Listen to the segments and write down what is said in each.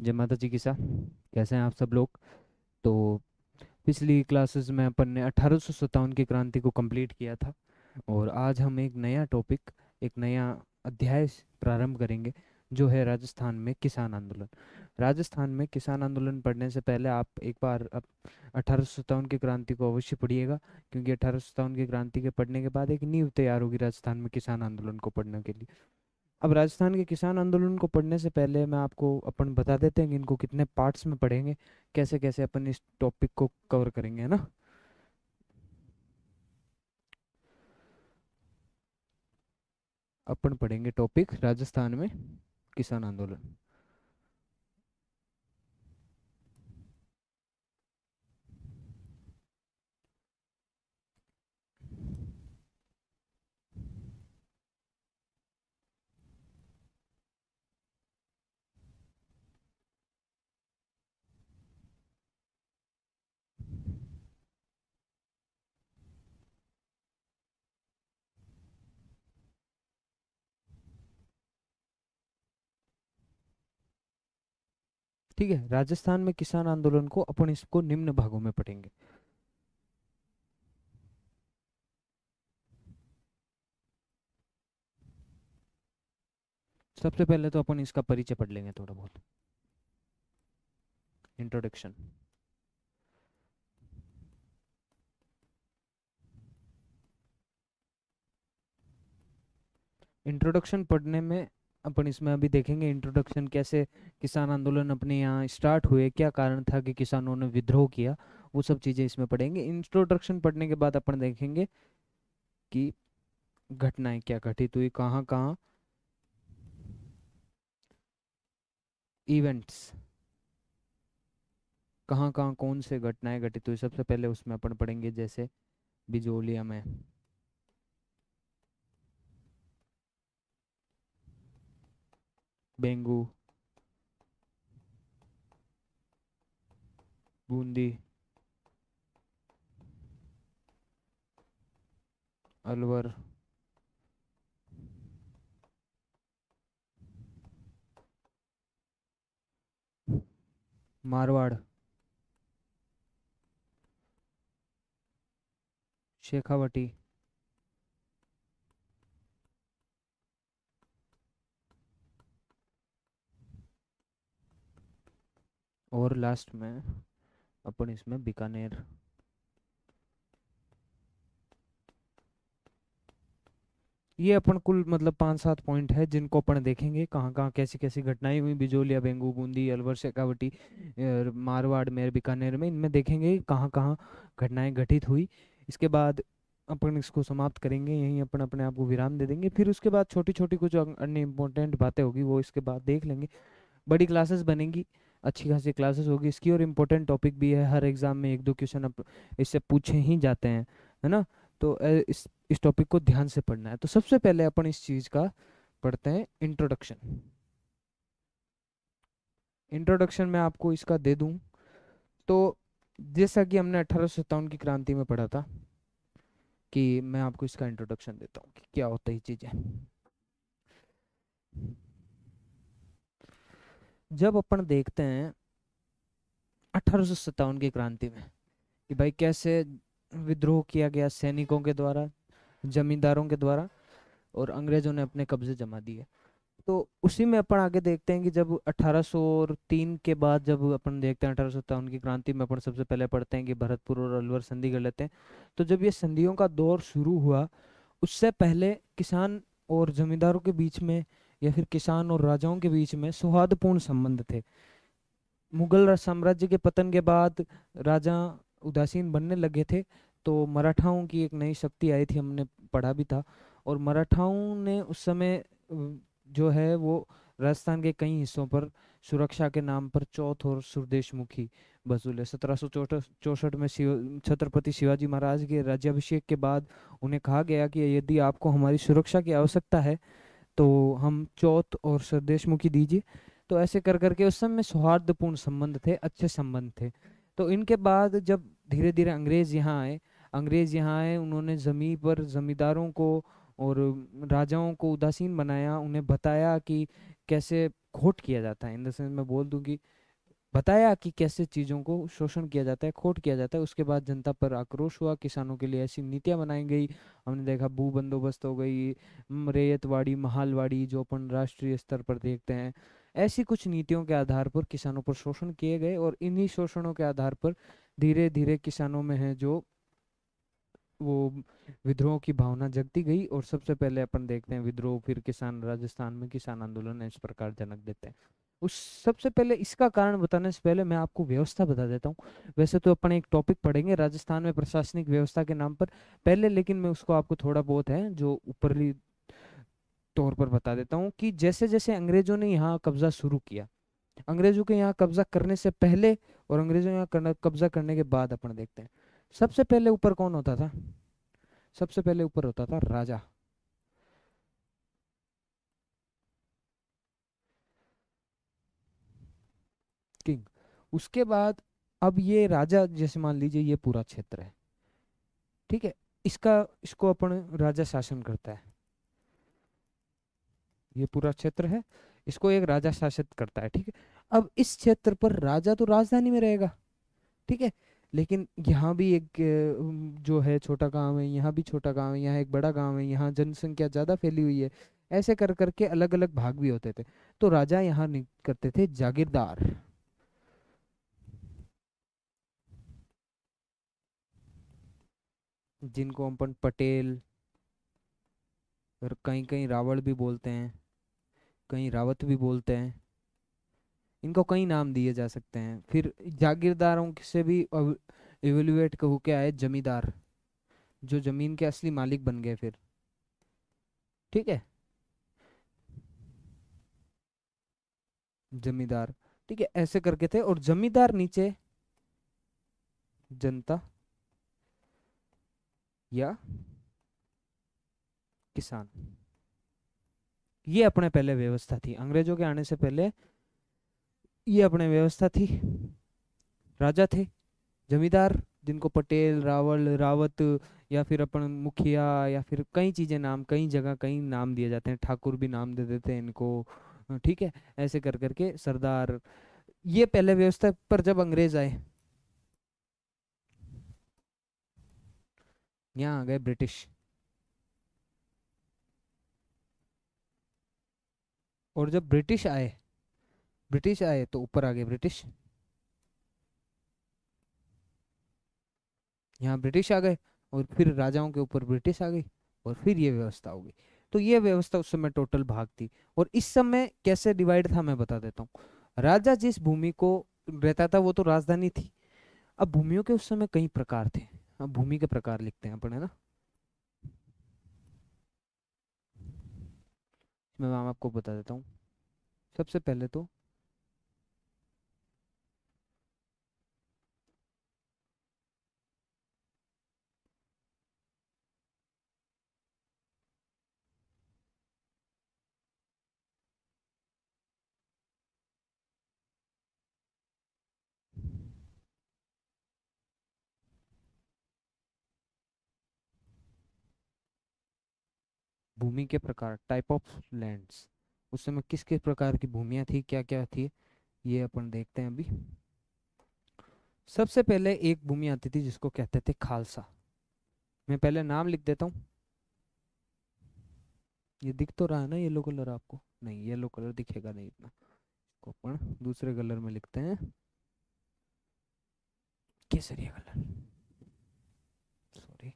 जय माता जी की सा। कैसे हैं आप सब लोग? तो पिछली क्लासेस में अपन ने 1857 की क्रांति को कंप्लीट किया था, और आज हम एक नया टॉपिक, एक नया अध्याय प्रारंभ करेंगे, जो है राजस्थान में किसान आंदोलन। राजस्थान में किसान आंदोलन पढ़ने से पहले आप एक बार 1857 की क्रांति को अवश्य पढ़िएगा, क्योंकि 1857 की क्रांति के पढ़ने के बाद एक नींव तैयार होगी राजस्थान में किसान आंदोलन को पढ़ने के लिए। अब राजस्थान के किसान आंदोलन को पढ़ने से पहले मैं आपको अपन बता देते हैं कि इनको कितने पार्ट्स में पढ़ेंगे, कैसे कैसे अपन इस टॉपिक को कवर करेंगे, है ना। अपन पढ़ेंगे टॉपिक राजस्थान में किसान आंदोलन। ठीक है, राजस्थान में किसान आंदोलन को अपन इसको निम्न भागों में पढ़ेंगे। सबसे पहले तो अपन इसका परिचय पढ़ लेंगे, थोड़ा बहुत इंट्रोडक्शन। इंट्रोडक्शन पढ़ने में अपन इसमें अभी देखेंगे इंट्रोडक्शन कैसे किसान आंदोलन अपने यहाँ स्टार्ट हुए, क्या कारण था कि किसानों ने विद्रोह किया, वो सब चीज़ें इसमें पढ़ेंगे। इंट्रोडक्शन पढ़ने के बाद अपन देखेंगे कि घटनाएं क्या घटित हुई, कहाँ कहाँ इवेंट्स, कहाँ कहाँ कौन से घटनाएं घटित हुई। सबसे पहले उसमें अपन पढ़ेंगे जैसे बिजोलिया में बेंगू, बूंदी, अलवर, मारवाड़, शेखावटी, और लास्ट में अपन इसमें बीकानेर। ये अपन कुल मतलब 5-7 पॉइंट है जिनको अपन देखेंगे, कहाँ कहाँ कैसी कैसी घटनाएं हुई बिजोलिया, बेंगू, बूंदी, अलवर, शेखावटी, मारवाड़ में, बीकानेर में, इनमें देखेंगे कहाँ कहाँ घटनाएं घटित हुई। इसके बाद अपन इसको समाप्त करेंगे, यहीं अपन अपने आप को विराम दे देंगे। फिर उसके बाद छोटी छोटी कुछ अन्य इंपॉर्टेंट बातें होगी, वो इसके बाद देख लेंगे। बड़ी क्लासेस बनेंगी, अच्छी खासी क्लासेस होगी इसकी, और इम्पोर्टेंट टॉपिक भी है, हर एग्जाम में एक दो क्वेश्चन इससे पूछे ही जाते हैं, है ना। तो इस टॉपिक को ध्यान से पढ़ना है। तो सबसे पहले अपन इस चीज का पढ़ते हैं इंट्रोडक्शन। इंट्रोडक्शन में आपको इसका दे दूं तो जैसा कि हमने 1857 की क्रांति में पढ़ा था, कि मैं आपको इसका इंट्रोडक्शन देता हूँ कि क्या होता है ये चीजें। जब अपन देखते हैं 1857 की क्रांति में कि भाई कैसे विद्रोह किया गया सैनिकों के द्वारा, जमींदारों के द्वारा, और अंग्रेजों ने अपने कब्जे जमा दिए, तो उसी में अपन आगे देखते हैं कि जब 1803 के बाद जब अपन देखते हैं 1857 की क्रांति में, अपन सबसे पहले पढ़ते हैं कि भरतपुर और अलवर संधि कर लेते हैं। तो जब ये संधियों का दौर शुरू हुआ, उससे पहले किसान और जमींदारों के बीच में, या फिर किसान और राजाओं के बीच में सौहार्दपूर्ण संबंध थे। मुगल साम्राज्य के पतन के बाद राजा उदासीन बनने लगे थे, तो मराठाओं की एक नई शक्ति आई थी, हमने पढ़ा भी था। और मराठाओं ने उस समय जो है वो राजस्थान के कई हिस्सों पर सुरक्षा के नाम पर चौथ और सुरदेशमुखी वसूले। 1764 में छत्रपति शिवाजी महाराज के राज्याभिषेक के बाद उन्हें कहा गया कि यदि आपको हमारी सुरक्षा की आवश्यकता है तो हम चौथ और स्वदेशमुखी दीजिए। तो ऐसे कर करके उस समय सौहार्दपूर्ण संबंध थे, अच्छे संबंध थे। तो इनके बाद जब धीरे धीरे अंग्रेज यहाँ आए, उन्होंने जमी पर जमींदारों को और राजाओं को उदासीन बनाया, उन्हें बताया कि कैसे खोट किया जाता है, इन द सेंस मैं बोल दूं कि बताया कि कैसे चीजों को शोषण किया जाता है, खोट किया जाता है। उसके बाद जनता पर आक्रोश हुआ, किसानों के लिए ऐसी नीतियां बनाई गई। हमने देखा भू बंदोबस्त हो गई, रैयतवाड़ी, महालवाड़ी, जो अपन राष्ट्रीय स्तर पर देखते हैं। ऐसी कुछ नीतियों के आधार पर किसानों पर शोषण किए गए, और इन्हीं शोषणों के आधार पर धीरे धीरे किसानों में है जो वो विद्रोह की भावना जगती गई। और सबसे पहले अपन देखते हैं विद्रोह, फिर किसान, राजस्थान में किसान आंदोलन इस प्रकार जनक देते हैं। उस सबसे पहले इसका कारण बताने से पहले मैं आपको व्यवस्था बता देता हूँ। वैसे तो अपन एक टॉपिक पढ़ेंगे राजस्थान में प्रशासनिक व्यवस्था के नाम पर पहले, लेकिन मैं उसको आपको थोड़ा बहुत है जो ऊपरी तौर पर बता देता हूँ कि जैसे जैसे अंग्रेजों ने यहाँ कब्जा शुरू किया, अंग्रेजों के यहाँ कब्जा करने से पहले और अंग्रेजों यहाँ कब्जा करने के बाद अपन देखते हैं। सबसे पहले ऊपर कौन होता था? सबसे पहले ऊपर होता था राजा। किंग। उसके बाद अब ये राजा, जैसे मान लीजिए ये पूरा क्षेत्र है, ठीक है, इसका इसको अपन राजा शासन करता है। ये पूरा क्षेत्र है, इसको एक राजा शासित करता है, ठीक है। अब इस क्षेत्र पर राजा तो राजधानी में रहेगा, ठीक है, लेकिन यहाँ भी एक जो है छोटा गांव है, यहाँ भी छोटा गांव है, यहाँ एक बड़ा गांव है, यहाँ जनसंख्या ज्यादा फैली हुई है। ऐसे कर करके अलग अलग भाग भी होते थे। तो राजा यहाँ करते थे जागीरदार, जिनको अपन पटेल, और कहीं कहीं रावण भी बोलते हैं, कहीं रावत भी बोलते हैं। इनको कई नाम दिए जा सकते हैं। फिर जागीरदारों से भी इवेल्युएट होके आए जमींदार, जो जमीन के असली मालिक बन गए फिर, ठीक है, जमींदार, ठीक है, ऐसे करके थे। और जमींदार नीचे जनता या किसान, ये अपने पहले व्यवस्था थी अंग्रेजों के आने से पहले। ये अपने व्यवस्था थी। राजा थे, जमींदार, जिनको पटेल, रावल, रावत, या फिर अपन मुखिया, या फिर कई चीजें नाम, कई जगह कई नाम दिए जाते हैं, ठाकुर भी नाम दे देते हैं इनको, ठीक है, ऐसे कर करके सरदार। ये पहले व्यवस्था पर जब अंग्रेज आए, यहाँ आ गए ब्रिटिश। और जब ब्रिटिश आए तो ऊपर आ गए ब्रिटिश, यहाँ ब्रिटिश आ गए, और फिर राजाओं के ऊपर ब्रिटिश आ गई, और फिर ये व्यवस्था हो गई। तो ये व्यवस्था उस समय टोटल भाग थी। और इस समय कैसे डिवाइड था मैं बता देता हूँ। राजा जिस भूमि को रहता था वो तो राजधानी थी। अब भूमियों के उस समय कई प्रकार थे। अब भूमि के प्रकार लिखते हैं अपन, है ना। मैं आपको बता देता हूँ। सबसे पहले तो भूमि के प्रकार, टाइप ऑफ लैंड्स, उस समय किस किस प्रकार की भूमियां थी, क्या क्या थी, ये अपन देखते हैं अभी। सबसे पहले एक भूमि आती थी जिसको कहते थे खालसा। मैं पहले नाम लिख देता हूँ। ये दिख तो रहा है ना येलो कलर आपको? नहीं, येलो कलर दिखेगा नहीं इतना, इसको अपन दूसरे कलर में लिखते हैं, केसरिया कलर, सॉरी।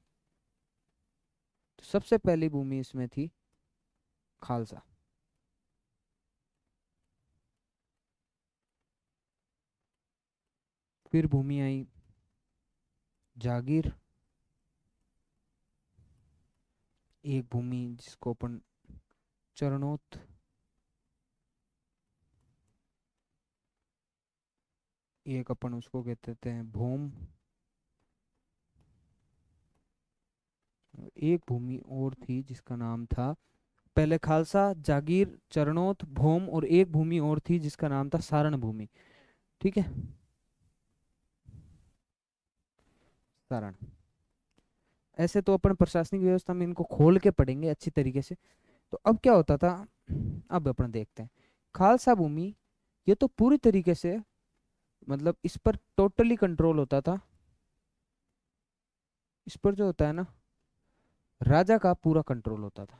तो सबसे पहली भूमि इसमें थी खालसा। फिर भूमि आई जागीर, एक भूमि जिसको अपन चरणोत, एक अपन उसको कहते हैं भूम, एक भूमि और थी जिसका नाम था, पहले खालसा, जागीर, चरणोत, भूम, और एक भूमि और थी जिसका नाम था सारण भूमि, ठीक है, सारण। ऐसे तो अपन प्रशासनिक व्यवस्था में इनको खोल के पढ़ेंगे अच्छी तरीके से। तो अब क्या होता था, अब अपन देखते हैं खालसा भूमि, ये तो पूरी तरीके से मतलब इस पर टोटली कंट्रोल होता था। इस पर जो होता है ना, राजा का पूरा कंट्रोल होता था।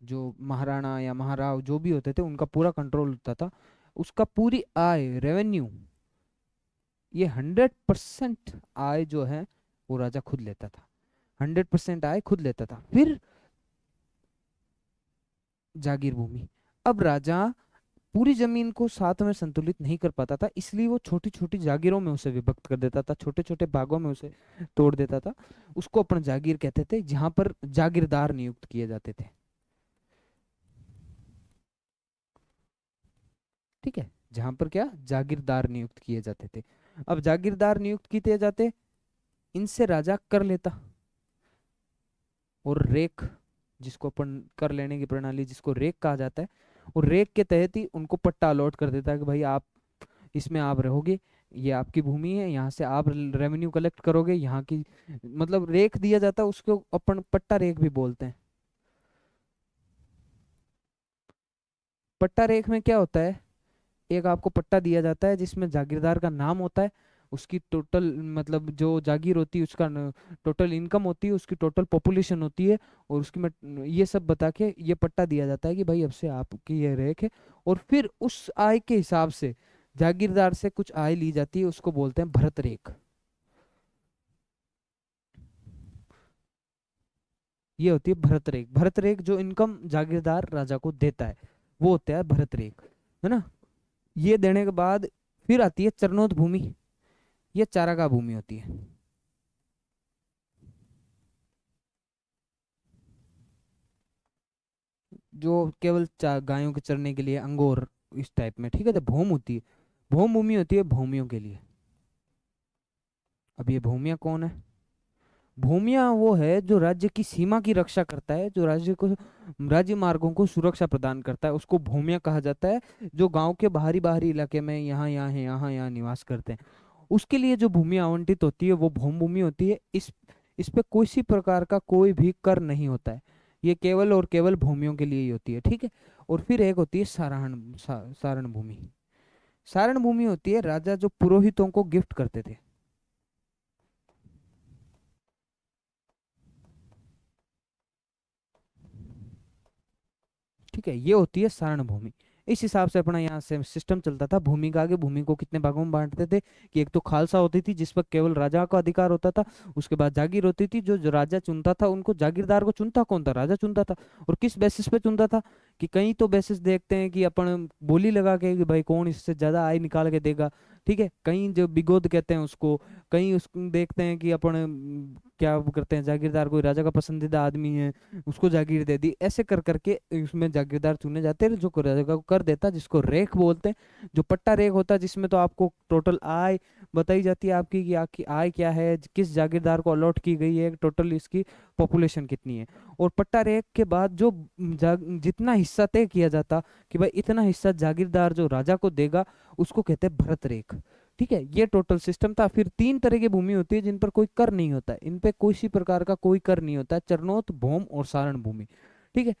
जो महाराणा या महाराव जो भी होते थे उनका पूरा कंट्रोल होता था। उसका पूरी आय, रेवेन्यू, ये 100% आय जो है वो राजा खुद लेता था। 100% आय खुद लेता था। फिर जागीर भूमि। अब राजा पूरी जमीन को साथ में संतुलित नहीं कर पाता था, इसलिए वो छोटी छोटी जागीरों में उसे विभक्त कर देता था, छोटे छोटे भागों में उसे तोड़ देता था। उसको अपन जागीर कहते थे, जहां पर जागीरदार नियुक्त किए जाते थे। ठीक है, जहां पर क्या, जागीरदार नियुक्त किए जाते थे। अब जागीरदार नियुक्त किए जाते, इनसे राजा कर लेता। और रेक, जिसको अपन कर लेने की प्रणाली जिसको रेक कहा जाता है, और रेक के तहत ही उनको पट्टा अलॉट कर देता है कि भाई आप इसमें आप रहोगे, ये आपकी भूमि है, यहाँ से आप रेवेन्यू कलेक्ट करोगे, यहाँ की मतलब रेक दिया जाता है, उसको अपन पट्टा रेक भी बोलते हैं। पट्टा रेक में क्या होता है, एक आपको पट्टा दिया जाता है जिसमें जागीरदार का नाम होता है, उसकी टोटल मतलब जो जागीर होती है उसका टोटल इनकम होती है, उसकी टोटल पॉपुलेशन होती है, और उसकी में ये सब बता के ये पट्टा दिया जाता है कि भाई अब से आपकी ये रेख है। और फिर उस आय के हिसाब से जागीरदार से कुछ आय ली जाती है, उसको बोलते हैं भरत रेख। ये होती है भरत रेख। भरत रेख जो इनकम जागीरदार राजा को देता है वो होता है भरत रेख, है ना। ये देने के बाद फिर आती है चरनोत भूमि। ये चारागाह भूमि होती है। जो केवल गायों के चरने के लिए, अंगोर इस टाइप में, ठीक है। तो भूम होती है, भूम भूमि होती है भूमियों के लिए। अब ये भूमिया कौन है, भूमिया वो है जो राज्य की सीमा की रक्षा करता है, जो राज्य को, राज्य मार्गों को सुरक्षा प्रदान करता है, उसको भूमिया कहा जाता है। जो गांव के बाहरी बाहरी इलाके में यहाँ यहाँ है, यहाँ यहाँ निवास करते हैं, उसके लिए जो भूमि आवंटित होती है वो भूम भूमि होती है। इस पे कोई सी प्रकार का कोई भी कर नहीं होता है। ये केवल और केवल भूमियों के लिए ही होती है, ठीक है। और फिर एक होती है सारण भूमि। सारण भूमि होती है राजा जो पुरोहितों को गिफ्ट करते थे। ठीक है, ये होती है सारण भूमि। इस हिसाब से अपना यहाँ से सिस्टम चलता था भूमि का। आगे भूमि को कितने भागों में बांटते थे कि एक तो खालसा होती थी जिस पर केवल राजा का अधिकार होता था। उसके बाद जागीर होती थी, जो राजा चुनता था उनको। जागीरदार को चुनता कौन था, राजा चुनता था। और किस बेसिस पे चुनता था, कि कहीं तो बेसिस देखते हैं कि अपन बोली लगा के कि भाई कौन इससे ज्यादा आय निकाल के देगा, ठीक है। कहीं जो बिगोद कहते हैं उसको, कहीं उसको देखते हैं कि अपन क्या करते हैं, जागीरदार कोई राजा का पसंदीदा आदमी है, उसको जागीर दे दी। ऐसे कर करके उसमें जागीरदार चुने जाते हैं, जो राजा को कर देता, जिसको रेख बोलते हैं। जो पट्टा रेख होता है जिसमें तो आपको टोटल आय बताई जाती है आपकी, कि आपकी आय क्या है, किस जागीरदार को अलॉट की गई है, टोटल इसकी पॉपुलेशन कितनी है। और पट्टा रेख के बाद जो जितना हिस्सा तय किया जाता कि भाई इतना हिस्सा जागीरदार जो राजा को देगा, उसको कहते हैं भरत रेख। ठीक है, ये टोटल सिस्टम था। फिर तीन तरह की भूमि होती है जिन पर कोई कर नहीं होता है, इन पे कोई सी प्रकार का कोई कर नहीं होता है, चरनोत, भौम और सारण भूमि। ठीक है,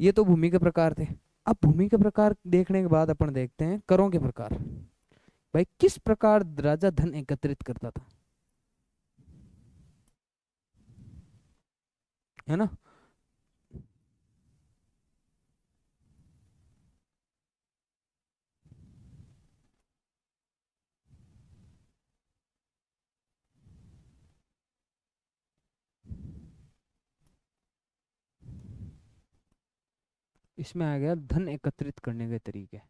ये तो भूमि के प्रकार थे। अब भूमि के प्रकार देखने के बाद अपन देखते हैं करों के प्रकार। भाई किस प्रकार राजा धन एकत्रित करता था, है ना। इसमें आ गया धन एकत्रित करने के तरीके।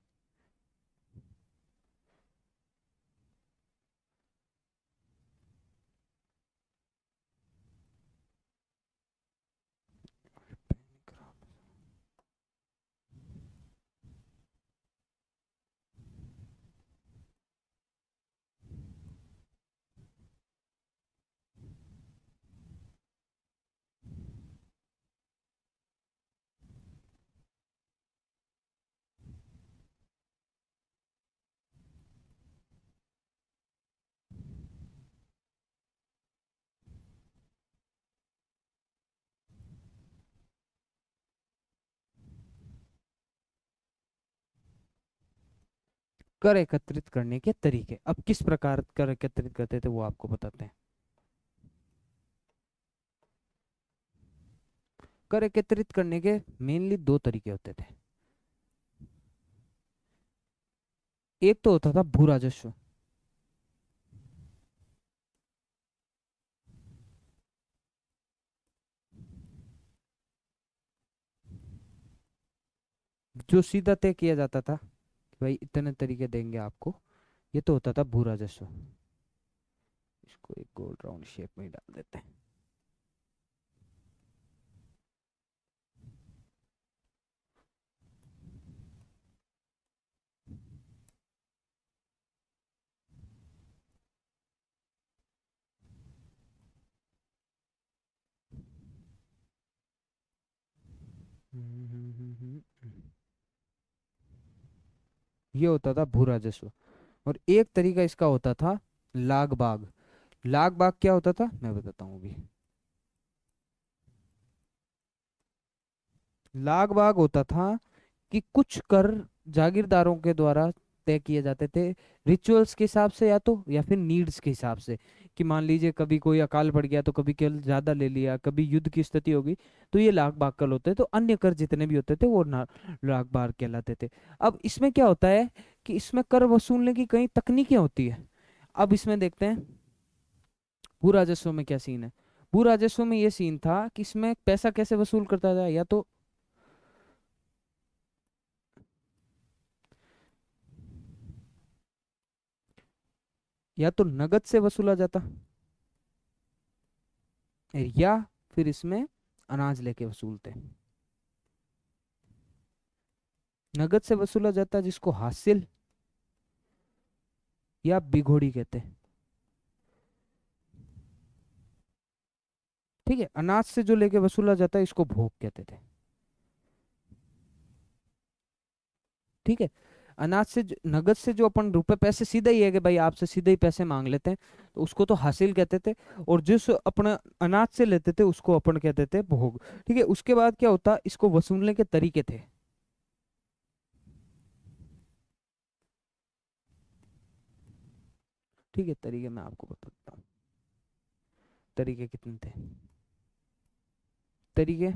कर एकत्रित करने के तरीके। अब किस प्रकार कर एकत्रित करते थे वो आपको बताते हैं। कर एकत्रित करने के मेनली दो तरीके होते थे। एक तो होता था भू राजस्व। जो सीधा तय किया जाता था कि भाई इतने तरीके देंगे आपको, ये तो होता था भू राजस्व। इसको एक गोल राउंड शेप में ही डाल देते हैं। ये होता था भू राजस्व। और एक तरीका इसका होता था लाग बाग। लाग बाग क्या होता था मैं बताता हूँ अभी। लाग बाग होता था कि कुछ कर जागीरदारों के द्वारा तय किए जाते थे, रिचुअल्स के हिसाब से या तो या फिर नीड्स के हिसाब से। कि मान लीजिए कभी कोई अकाल पड़ गया तो कभी केवल ज्यादा ले लिया, कभी युद्ध की स्थिति होगी तो ये लाग बाग कर होते, तो अन्य कर जितने भी होते थे वो लाग बाग कहलाते थे। अब इसमें क्या होता है कि इसमें कर वसूलने की कई तकनीकें होती है। अब इसमें देखते हैं भू राजस्व में क्या सीन है। भू राजस्व में ये सीन था कि इसमें पैसा कैसे वसूल करता था, या तो नगद से वसूला जाता, या फिर इसमें अनाज लेके वसूलते। नगद से वसूला जाता जिसको हासिल या बिघोड़ी कहते हैं। ठीक है, अनाज से जो लेके वसूला जाता है इसको भोग कहते थे। ठीक है, अनाज से नगद से जो अपन रुपए पैसे सीधे ही है कि भाई आपसे सीधे ही पैसे मांग लेते हैं, तो उसको तो हासिल कहते थे। और जिस अपना अनाज से लेते थे उसको अपन कहते थे भोग। ठीक है, उसके बाद क्या होता, इसको वसूलने के तरीके थे। ठीक है, तरीके मैं आपको बताता हूँ। तरीके कितने थे तरीके।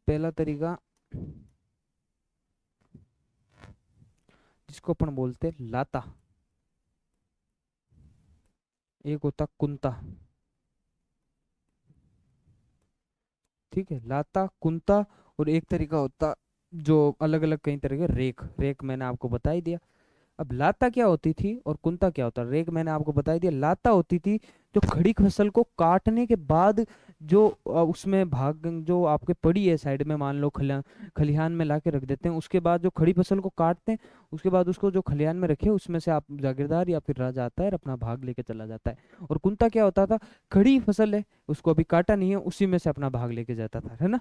पहला तरीका जिसको अपन बोलते लाता, एक होता कुंता। ठीक है, लाता कुंता। और एक तरीका होता जो अलग अलग कई तरह के रेक। रेक मैंने आपको बता ही दिया। अब लाता क्या होती थी और कुंता क्या होता, रेक मैंने आपको बता ही दिया। लाता होती थी जो खड़ी फसल को काटने के बाद जो उसमें भाग जो आपके पड़ी है साइड में, मान लो खलिहान में ला के रख देते हैं, उसके बाद जो खड़ी फसल को काटते हैं, उसके बाद उसको जो खलिहान में रखे उसमें से आप जागीरदार या फिर राजा आता है और अपना भाग लेके चला जाता है। और कुंता क्या होता था, खड़ी फसल है उसको अभी काटा नहीं है, उसी में से अपना भाग लेके जाता था, है ना।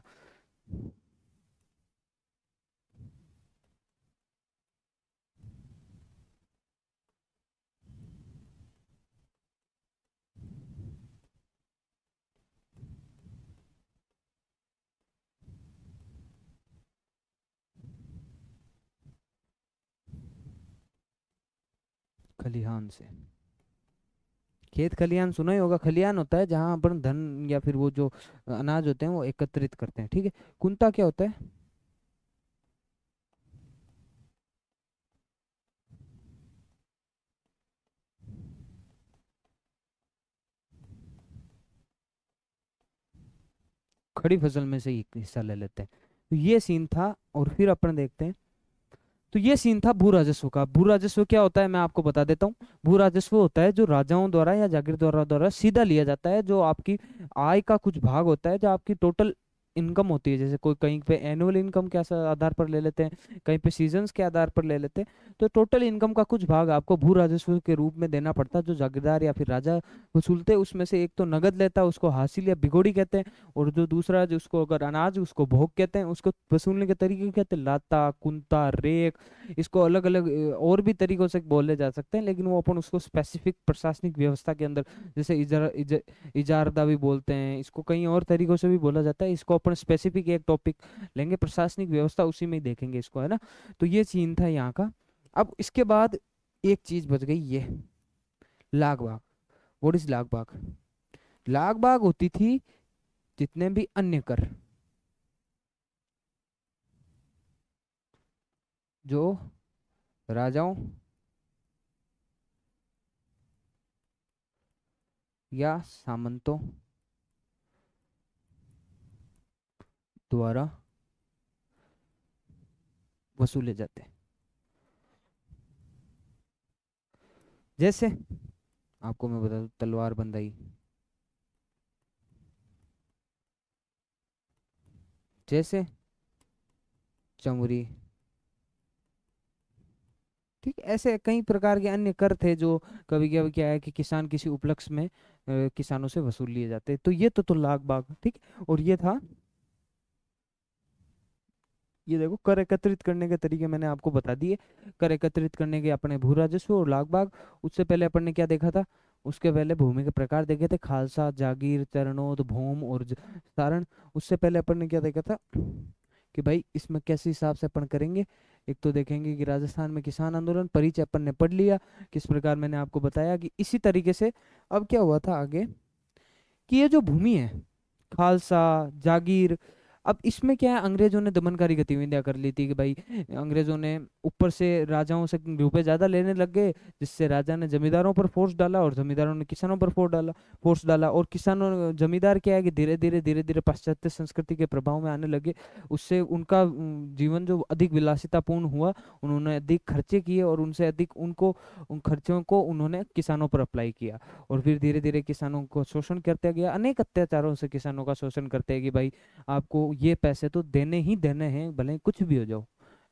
खलिहान से, खेत खलिहान सुना ही होगा। खलिहान होता है जहां अपन धन या फिर वो जो अनाज होते हैं वो एकत्रित करते हैं। ठीक है, कुंता क्या होता है, खड़ी फसल में से एक हिस्सा ले लेते हैं। तो ये सीन था। और फिर अपन देखते हैं, तो ये सीन था भू राजस्व का। भू राजस्व क्या होता है मैं आपको बता देता हूँ। भू राजस्व होता है जो राजाओं द्वारा या जागीरदारों द्वारा सीधा लिया जाता है, जो आपकी आय का कुछ भाग होता है, जो आपकी टोटल इनकम होती है। जैसे कोई कहीं पे एनुअल इनकम के आधार पर ले लेते हैं, कहीं पे सीजन्स के आधार पर ले लेते हैं। तो टोटल इनकम का कुछ भाग आपको भू राजस्व के रूप में देना पड़ता है, जो जागीरदार या फिर राजा वसूलते हैं। उसमें से एक तो नगद लेता है उसको हासिल या बिगोड़ी कहते हैं, और जो दूसरा जिसको अगर अनाज उसको भोग कहते हैं। उसको वसूलने के तरीके कहते हैं लाता कुंता रेक। इसको अलग अलग और भी तरीकों से बोले जा सकते हैं, लेकिन वो अपन उसको स्पेसिफिक प्रशासनिक व्यवस्था के अंदर, जैसे इजारदा भी बोलते हैं इसको, कई और तरीकों से भी बोला जाता है। इसको अपन स्पेसिफिक एक टॉपिक लेंगे प्रशासनिक व्यवस्था, उसी में ही देखेंगे इसको, है ना। तो ये सीन था यहाँ का। अब इसके बाद एक चीज बच गई, ये लाग बाग। व्हाट इज लाग बाग? लाग बाग होती थी जितने भी अन्य कर जो राजाओं या सामंतों द्वारा वसूले जाते हैं। जैसे आपको मैं बता दूं, तलवार बंदाई, जैसे चमड़ी, ठीक, ऐसे कई प्रकार के अन्य कर थे जो कभी कभी क्या है कि किसान किसी उपलक्ष्य में किसानों से वसूल लिए जाते, तो ये तो लाग बाग, ठीक। और ये था, ये देखो कर एकत्रित करने के तरीके मैंने आपको बता दिए। कर एकत्रित करने के अपने भू राजस्व और लाग बाग। उससे पहले अपन ने क्या देखा था? उसके पहले भूमि के प्रकार देखे थे, खालसा, जागीर, चरणोद, भूम और सारण। उससे पहले अपन ने क्या देखा था कि भाई इसमें कैसे हिसाब से अपन करेंगे। एक तो देखेंगे कि राजस्थान में किसान आंदोलन, परिचय अपन ने पढ़ लिया किस प्रकार, मैंने आपको बताया कि इसी तरीके से। अब क्या हुआ था आगे कि ये जो भूमि है, खालसा, जागीर, अब इसमें क्या है, अंग्रेजों ने दमनकारी गतिविधियां कर ली थी कि भाई अंग्रेजों ने ऊपर से राजाओं से रुपए ज्यादा लेने लग गए, जिससे राजा ने जमींदारों पर फोर्स डाला और जमींदारों ने किसानों पर फोर्स डाला। और किसानों, जमींदार क्या है कि धीरे धीरे पाश्चात्य संस्कृति के प्रभाव में आने लगे। उससे उनका जीवन जो अधिक विलासितापूर्ण हुआ, उन्होंने अधिक खर्चे किए और उनसे अधिक उनको उन खर्चों को उन्होंने किसानों पर अप्लाई किया। और फिर धीरे धीरे किसानों को शोषण करते गया, अनेक अत्याचारों से किसानों का शोषण करते हैं कि भाई आपको ये पैसे तो देने ही देने हैं, भले ही कुछ भी हो जाओ,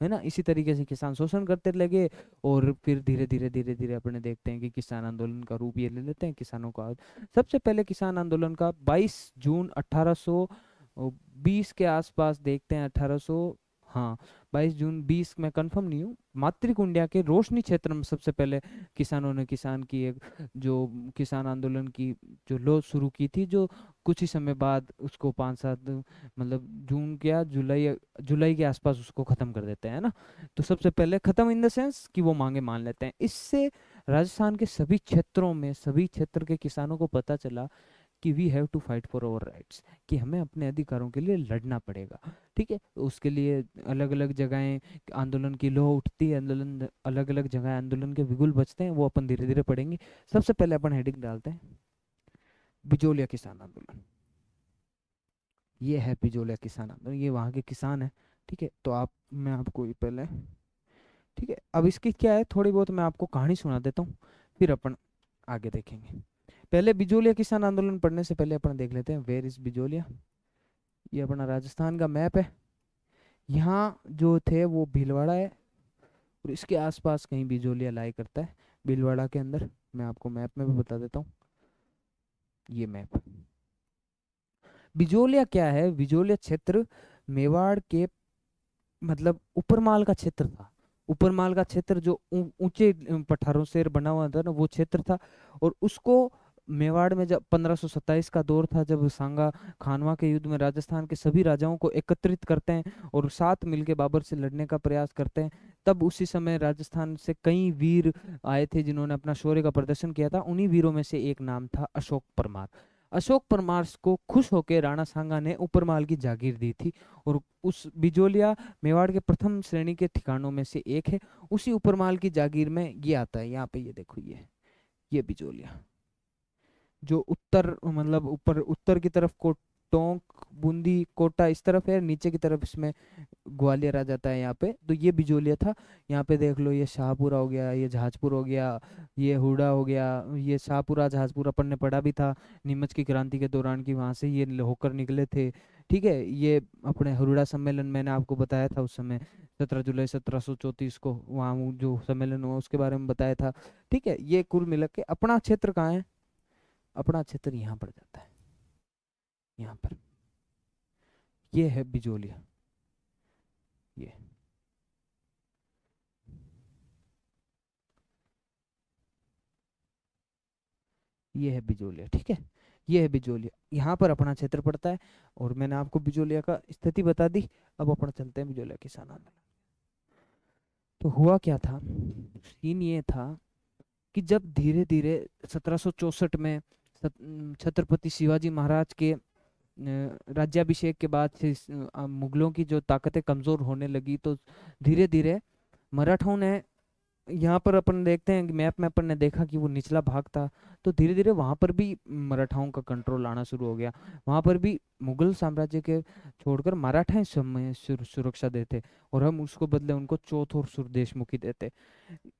है ना। इसी तरीके से किसान शोषण करते लगे। और फिर धीरे धीरे अपने देखते हैं कि किसान आंदोलन का रूप ये ले लेते हैं किसानों का। सबसे पहले किसान आंदोलन का 22 जून 1820 के आसपास देखते हैं, 1800, हाँ 22 जून 20, मैं कंफर्म नहीं हूँ, मातृकुंडिया के रोशनी क्षेत्र में सबसे पहले किसानों ने किसान की एक जो किसान आंदोलन की जो लो शुरू की थी, जो कुछ ही समय बाद उसको 5-7 मतलब जून के या जुलाई जुलाई के आसपास उसको खत्म कर देते हैं ना। तो सबसे पहले खत्म इन द सेंस कि वो मांगे मान लेते हैं। इससे राजस्थान के सभी क्षेत्रों में सभी क्षेत्र के किसानों को पता चला कि we have to fight for our rights, कि हमें अपने अधिकारों के लिए लड़ना पड़ेगा, ठीक है। तो उसके लिए अलग अलग जगहें आंदोलन की लौ उठती है, आंदोलन अलग अलग जगह आंदोलन के बिगुल बजते हैं, वो अपन धीरे धीरे पढ़ेंगे। सबसे पहले अपन हेडिंग डालते हैं बिजोलिया किसान आंदोलन। ये है बिजोलिया किसान आंदोलन, ये वहाँ के किसान है, ठीक है। तो आप, मैं आपको ये पहले, ठीक है, अब इसकी क्या है थोड़ी बहुत मैं आपको कहानी सुना देता हूँ, फिर अपन आगे देखेंगे। पहले बिजोलिया किसान आंदोलन पढ़ने से पहले अपन देख लेते हैं वेयर इज बिजोलिया। ये अपना राजस्थान का मैप है। यहाँ जो थे वो भीलवाड़ा है, और इसके आसपास कहीं बिजोलिया लाई करता है, भीलवाड़ा के अंदर। मैं आपको मैप में भी बता देता हूँ, ये मैप। बिजोलिया क्या है? बिजोलिया क्षेत्र मेवाड़ के मतलब ऊपरमाल का क्षेत्र था। ऊपरमाल का क्षेत्र जो ऊंचे पठारों से बना हुआ था ना, वो क्षेत्र था। और उसको मेवाड़ में जब 1527 का दौर था, जब सांगा खानवा के युद्ध में राजस्थान के सभी राजाओं को एकत्रित करते हैं और साथ मिलके बाबर से लड़ने का प्रयास करते हैं, तब उसी समय राजस्थान से कई वीर आए थे जिन्होंने अपना शौर्य का प्रदर्शन किया था। उन्हीं वीरों में से एक नाम था अशोक परमार। अशोक परमार को खुश होकर राणा सांगा ने ऊपरमाल की जागीर दी थी। और उस बिजोलिया मेवाड़ के प्रथम श्रेणी के ठिकानों में से एक है। उसी ऊपरमाल की जागीर में ये आता है, यहाँ पे ये देखो, ये बिजोलिया जो उत्तर मतलब ऊपर उत्तर की तरफ को टोंक, बूंदी, कोटा इस तरफ है, नीचे की तरफ इसमें ग्वालियर आ जाता है यहाँ पे। तो ये बिजोलिया था। यहाँ पे देख लो, ये शाहपुरा हो गया, ये जहाजपुर हो गया, ये हुडा हो गया। ये शाहपुरा जहाजपुर अपन ने पढ़ा भी था नीमच की क्रांति के दौरान, की वहां से ये होकर निकले थे, ठीक है। ये अपने हुडा सम्मेलन मैंने आपको बताया था उस समय, 17 जुलाई 1734 को वहाँ जो सम्मेलन हुआ उसके बारे में बताया था, ठीक है। ये कुल मिला के अपना क्षेत्र कहाँ है? अपना क्षेत्र यहाँ पर जाता है, यहाँ पर। ये है बिजोलिया, ये ये है बिजोलिया, ठीक है। ये है बिजोलिया, यहाँ पर अपना क्षेत्र पड़ता है। और मैंने आपको बिजोलिया का स्थिति बता दी। अब अपन चलते हैं बिजोलिया किसान आंदोलन। तो हुआ क्या था, सीन ये था कि जब धीरे धीरे 1764 में छत्रपति शिवाजी महाराज के राज्याभिषेक के बाद से मुगलों की जो ताकतें कमजोर होने लगी, तो धीरे धीरे मराठाओं ने, यहाँ पर अपन देखते हैं कि मैप में अपन ने देखा कि वो निचला भाग था, तो धीरे धीरे वहां पर भी मराठाओं का कंट्रोल आना शुरू हो गया। वहां पर भी मुगल साम्राज्य के छोड़कर मराठा समय सुरक्षा देते, और हम उसको बदले उनको चौथ और सुरदेशमुखी देते।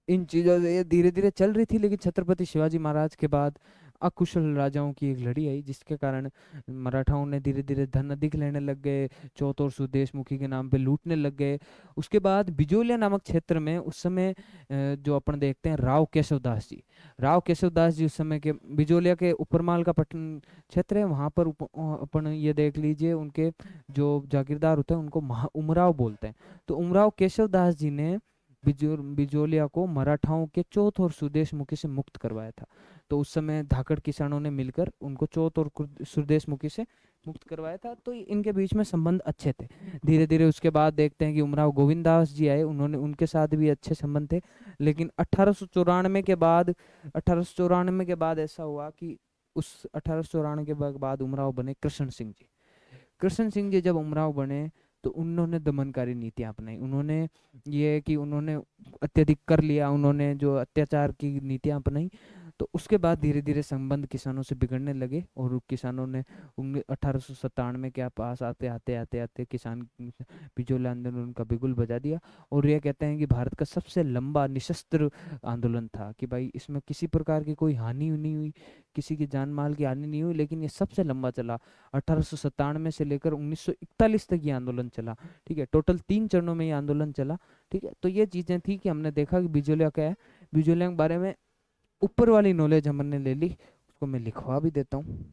इन चीजों से ये धीरे धीरे चल रही थी, लेकिन छत्रपति शिवाजी महाराज के बाद अकुशल राजाओं की एक लड़ी आई, जिसके कारण मराठाओं ने धीरे धीरे धन अधिक लेने लग गए, चौथ और सुदेशमुखी के नाम पे लूटने लग गए। उसके बाद बिजोलिया नामक क्षेत्र में उस समय जो अपन देखते हैं राव केशवदास जी, राव केशवदास जी उस समय के बिजोलिया के उपरमाल का पटन क्षेत्र है, वहां पर अपन ये देख लीजिए, उनके जो जागीरदार होते हैं उनको उमराव बोलते हैं। तो उमराव केशवदास जी ने बिजोलिया को मराठाओं के चौथ और सुदेशमुखी से मुक्त करवाया था। तो उस समय धाकड़ किसानों ने मिलकर उनको चौथ और सुदेशमुखी से मुक्त करवाया था, तो इनके बीच में संबंध अच्छे थे। धीरे धीरे उसके बाद देखते हैं कि उमराव गोविंदास जी आए, उन्होंने उनके साथ भी अच्छे संबंध थे। लेकिन 1894 के बाद, 1894 के बाद ऐसा हुआ कि उस 1894 के बाद उमराव बने कृष्ण सिंह जी। कृष्ण सिंह जी जब उमराव बने, तो उन्होंने दमनकारी नीतियां अपनाई। उन्होंने ये है कि उन्होंने अत्यधिक कर लिया, उन्होंने जो अत्याचार की नीतियां अपनाई, तो उसके बाद धीरे धीरे संबंध किसानों से बिगड़ने लगे, और किसानों ने 1897 के पास आते आते आते आते किसान बिजोला आंदोलन का बिगुल बजा दिया। और ये कहते हैं कि भारत का सबसे लंबा निशस्त्र आंदोलन था, कि भाई इसमें किसी प्रकार की कोई हानि नहीं हुई, किसी की जान माल की हानि नहीं हुई, लेकिन ये सबसे लंबा चला। 1897 से लेकर 1941 तक ये आंदोलन चला। ठीक है, टोटल 3 चरणों में ये आंदोलन चला। ठीक है, तो ये चीजें थी कि हमने देखा कि बिजोलिया क्या है, बिजोलिया के बारे में ऊपर वाली नॉलेज हमने ले ली, उसको मैं लिखवा भी देता हूँ।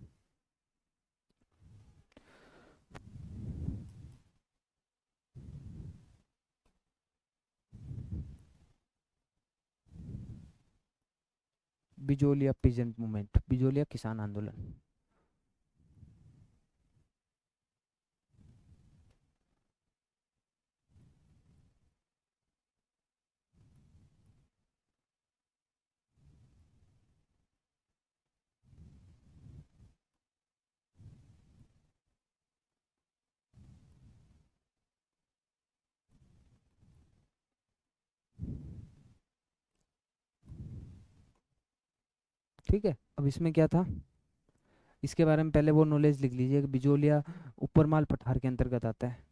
बिजोलिया पीजेंट मूवमेंट, बिजोलिया किसान आंदोलन। ठीक है, अब इसमें क्या था, इसके बारे में पहले वो नॉलेज लिख लीजिए कि बिजोलिया ऊपरमाल पठार के अंतर्गत आता है।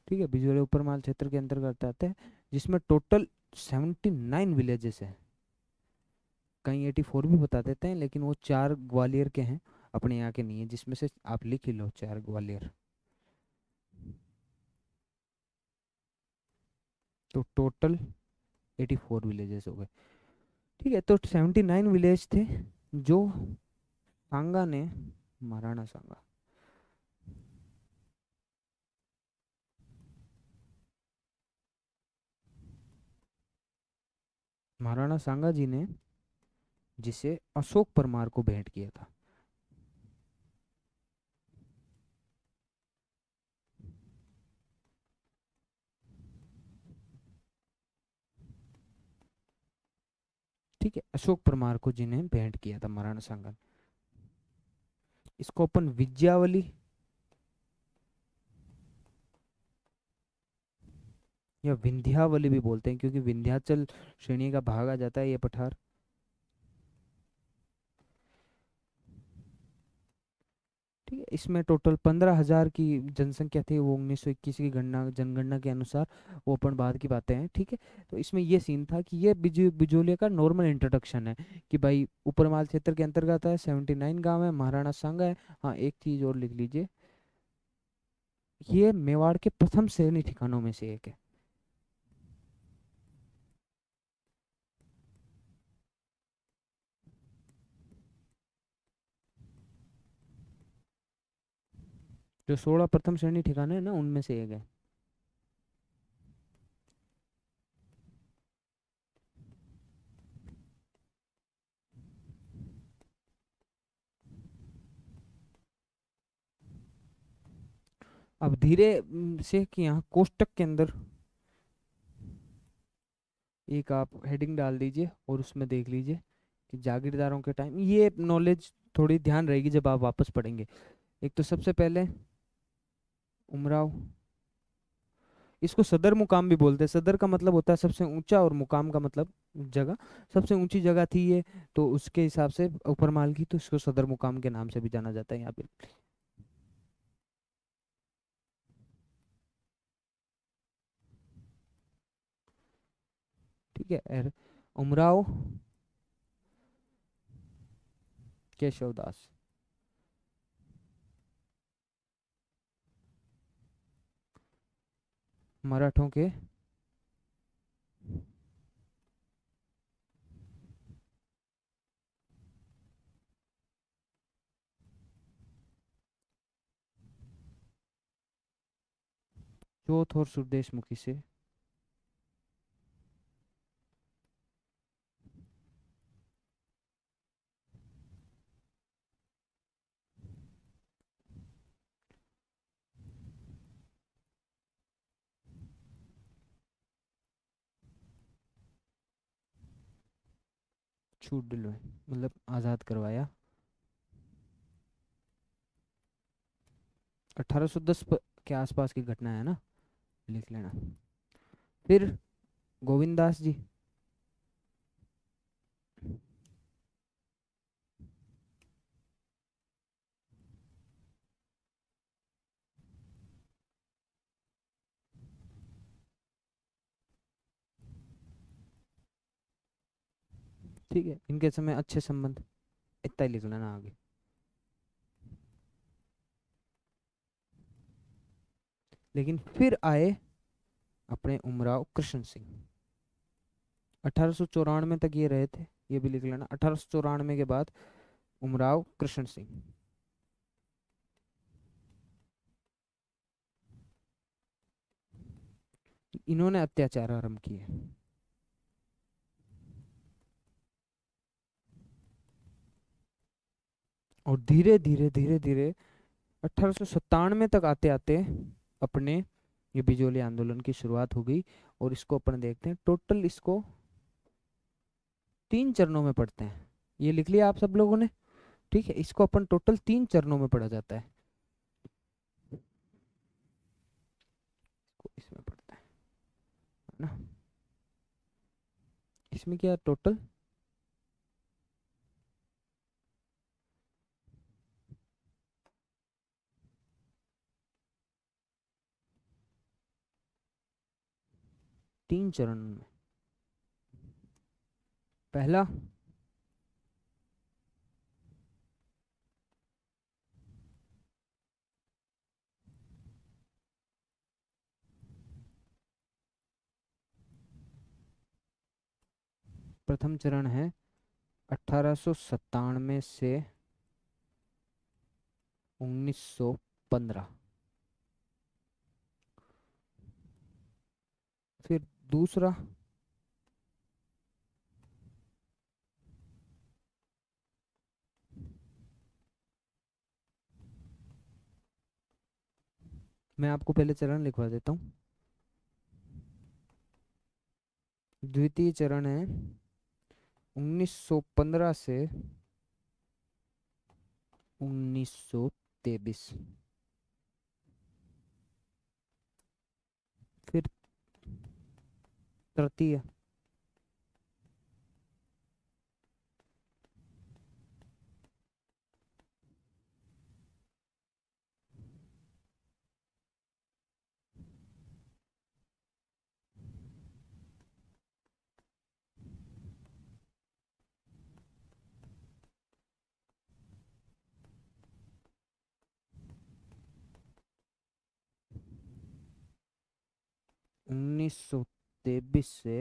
ठीक है, बिजोलिया ऊपरमाल क्षेत्र के अंतर्गत आता है, जिसमें टोटल 79 विलेजेस हैं। कहीं 84 भी बता देते हैं, लेकिन वो 4 ग्वालियर के हैं, अपने यहाँ के नहीं है, जिसमें से आप लिख ही लो 4 ग्वालियर। तो टोटल 84 विलेजेस हो गए। ठीक है, तो 79 विलेज थे जो सांगा ने, महाराणा सांगा, महाराणा सांगा जी ने जिसे अशोक परमार को भेंट किया था। ठीक है, अशोक परमार को जिन्हें भेंट किया था महाराणा सांगा ने। इसको अपन विज्ञावली या विंध्यावली भी बोलते हैं, क्योंकि विंध्याचल श्रेणी का भाग आ जाता है ये पठार। ठीक है, इसमें टोटल 15,000 की जनसंख्या थी, वो 1921 की गणना, जनगणना के अनुसार, वो अपन बाद की बातें हैं। ठीक है, तो इसमें ये सीन था कि ये बिजोलिया का नॉर्मल इंट्रोडक्शन है, कि भाई ऊपरमाल क्षेत्र के अंतर्गत है, 79 गांव है, महाराणा सांगा है। हाँ, एक चीज और लिख लीजिए, ये मेवाड़ के प्रथम सैन्य ठिकानों में से एक है। जो 16 प्रथम श्रेणी ठिकाने हैं ना, उनमें से एक है। अब धीरे से कि यहाँ कोष्टक के अंदर एक आप हेडिंग डाल दीजिए और उसमें देख लीजिए कि जागीरदारों के टाइम, ये नॉलेज थोड़ी ध्यान रहेगी जब आप वापस पढ़ेंगे। एक तो सबसे पहले उमराव, इसको सदर मुकाम भी बोलते हैं। सदर का मतलब होता है सबसे ऊंचा, और मुकाम का मतलब जगह। सबसे ऊंची जगह थी ये, तो उसके हिसाब से ऊपर माल की, तो इसको सदर मुकाम के नाम से भी जाना जाता है यहाँ पे। ठीक है। उमराव केशवदास, मराठों के चौथ और सुरदेशमुखी से छूट दिलवाई, मतलब आजाद करवाया। 1810 के आसपास की घटना है ना, लिख लेना। फिर गोविंद दास जी, ठीक है, इनके समय अच्छे संबंध, इतना ही लिख लेना आगे। लेकिन फिर आए अपने उमराव कृष्ण सिंह। 1894 तक ये रहे थे, ये भी लिख लेना। 1894 के बाद उमराव कृष्ण सिंह, इन्होंने अत्याचार आरंभ किए। और धीरे धीरे धीरे धीरे 1897 तक आते आते अपने ये बिजोली आंदोलन की शुरुआत हो गई। और इसको अपन देखते हैं, टोटल इसको 3 चरणों में पढ़ते हैं। ये लिख लिया आप सब लोगों ने? ठीक है, इसको अपन टोटल 3 चरणों में पढ़ा जाता है। इसमें पढ़ते हैं, है ना? इसमें क्या टोटल 3 चरण में। पहला, प्रथम चरण है 1897 से 1915। फिर दूसरा, मैं आपको पहले चरण लिखवा देता हूँ। द्वितीय चरण है 1915 से 1923। फिर तृतीय, 1923 से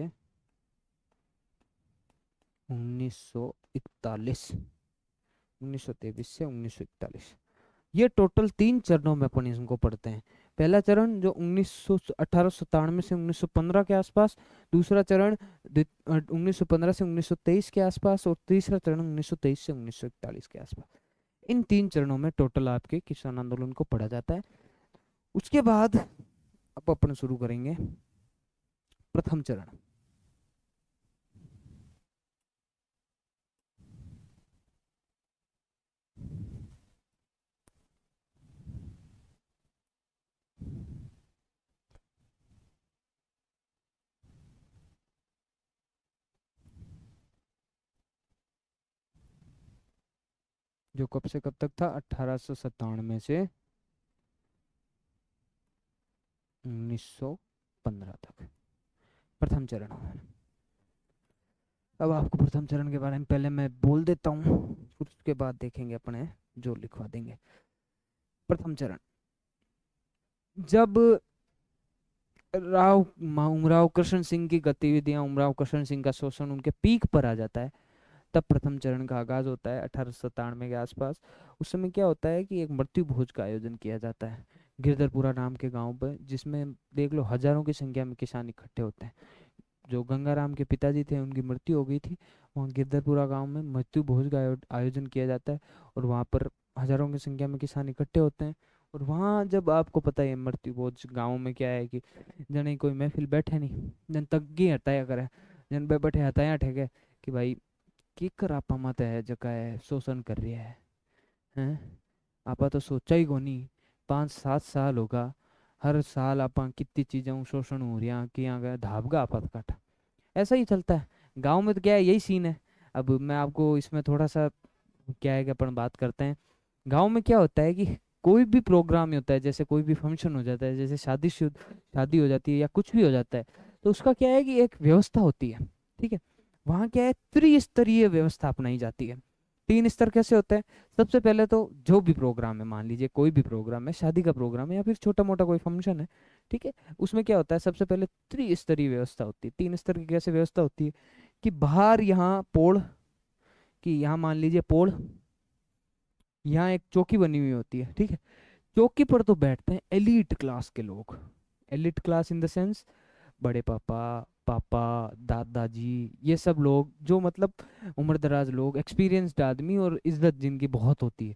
1941। 1923 से 1941, ये टोटल 3 चरणों में अपन इनको पढ़ते हैं। पहला चरण जो 1897 से 1915 के आसपास, दूसरा चरण 1915 से 1923 के आसपास, और तीसरा चरण 1923 से 1941 के आसपास। इन 3 चरणों में टोटल आपके किसान आंदोलन को पढ़ा जाता है। उसके बाद अब अपन शुरू करेंगे प्रथम चरण। जो कब से कब तक था, 1897 से 1915 तक प्रथम चरण। अब आपको प्रथम चरण के बारे में पहले मैं बोल देता हूँ, फिर उसके बाद देखेंगे अपने जो लिखवा देंगे। प्रथम चरण, जब उमराव कृष्ण सिंह की गतिविधियां, उमराव कृष्ण सिंह का शोषण उनके पीक पर आ जाता है, तब प्रथम चरण का आगाज होता है 1897 के आसपास। उस समय क्या होता है कि एक मृत्यु भोज का आयोजन किया जाता है गिरधरपुरा नाम के गांव पर, जिसमें देख लो हजारों की संख्या में किसान इकट्ठे होते हैं। जो गंगाराम के पिताजी थे उनकी मृत्यु हो गई थी, वहाँ गिरधरपुरा गांव में मृत्यु भोज का आयोजन किया जाता है, और वहाँ पर हजारों की संख्या में किसान इकट्ठे होते हैं। और वहाँ जब आपको पता है मृत्यु भोज गाँव में क्या है कि जन कोई महफिल बैठे नहीं, जन तग्गी हटाया करे, जन बैठे हटाया ठेके कि भाई की कर आपा मत है जगह है शोषण कर रही है हैं, आपा तो सोचा ही को नहीं 5-7 साल होगा, हर साल आपा कितनी चीज़ों शोषण हो रहा कि यहाँ धाबगा आपा काट। ऐसा ही चलता है गांव में, तो क्या है यही सीन है। अब मैं आपको इसमें थोड़ा सा क्या है कि अपन बात करते हैं। गांव में क्या होता है कि कोई भी प्रोग्राम होता है, जैसे कोई भी फंक्शन हो जाता है, जैसे शादी हो जाती है या कुछ भी हो जाता है, तो उसका क्या है कि एक व्यवस्था होती है। ठीक है, वहाँ क्या है त्रिस्तरीय व्यवस्था अपनाई जाती है। 3 स्तर कैसे होते हैं? सबसे पहले तो जो भी प्रोग्राम है, मान लीजिए कोई भी प्रोग्राम है, शादी का प्रोग्राम है या फिर छोटा मोटा कोई फंक्शन है, ठीक है, उसमें क्या होता है सबसे पहले त्रिस्तरीय व्यवस्था होती है। 3 स्तर की कैसे व्यवस्था होती है कि बाहर यहाँ पोड़, कि यहाँ मान लीजिए पोड़, यहाँ एक चौकी बनी हुई होती है। ठीक है, चौकी पर तो बैठते हैं एलीट क्लास के लोग। Elite class in the sense बड़े पापा, पापा, दादाजी, ये सब लोग जो मतलब उम्र दराज लोग, एक्सपीरियंस्ड आदमी और इज्जत जिनकी बहुत होती है,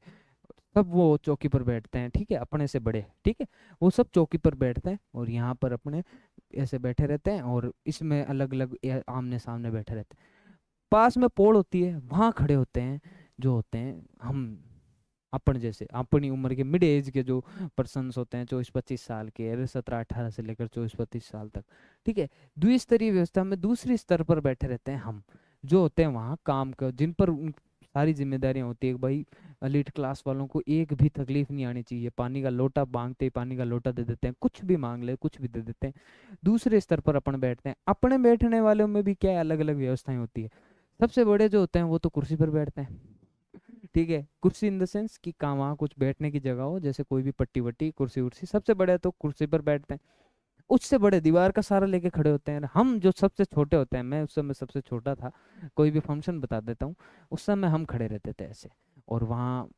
सब वो चौकी पर बैठते हैं। ठीक है, अपने से बड़े, ठीक है, वो सब चौकी पर बैठते हैं और यहाँ पर अपने ऐसे बैठे रहते हैं, और इसमें अलग अलग आमने सामने बैठे रहते हैं। पास में पोल होती है, वहाँ खड़े होते हैं जो होते हैं हम, अपन जैसे अपनी उम्र के मिड एज के जो पर्सन्स होते हैं, 24-25 साल के, अरे 17-18 से लेकर 24-25 साल तक। ठीक है, द्विस्तरीय व्यवस्था में दूसरी स्तर पर बैठे रहते हैं हम, जो होते हैं वहाँ काम कर, जिन पर सारी जिम्मेदारियां होती है। भाई एलिट क्लास वालों को एक भी तकलीफ नहीं आनी चाहिए, पानी का लोटा मांगते ही पानी का लोटा दे देते हैं, कुछ भी मांग ले कुछ भी दे देते हैं। दूसरे स्तर पर अपन बैठते हैं, अपने बैठने वालों में भी क्या है अलग अलग व्यवस्थाएं होती है। सबसे बड़े जो होते हैं वो तो कुर्सी पर बैठते हैं। ठीक है, कुर्सी इन द सेंस कि कहाँ वहाँ कुछ बैठने की जगह हो, जैसे कोई भी पट्टी वट्टी कुर्सी उर्सी, सबसे बड़े तो कुर्सी पर बैठते हैं। उससे बड़े दीवार का सहारा लेके खड़े होते हैं। हम जो सबसे छोटे होते हैं, मैं उस समय सबसे छोटा था, कोई भी फंक्शन बता देता हूँ, उस समय हम खड़े रहते थे ऐसे। और वहाँ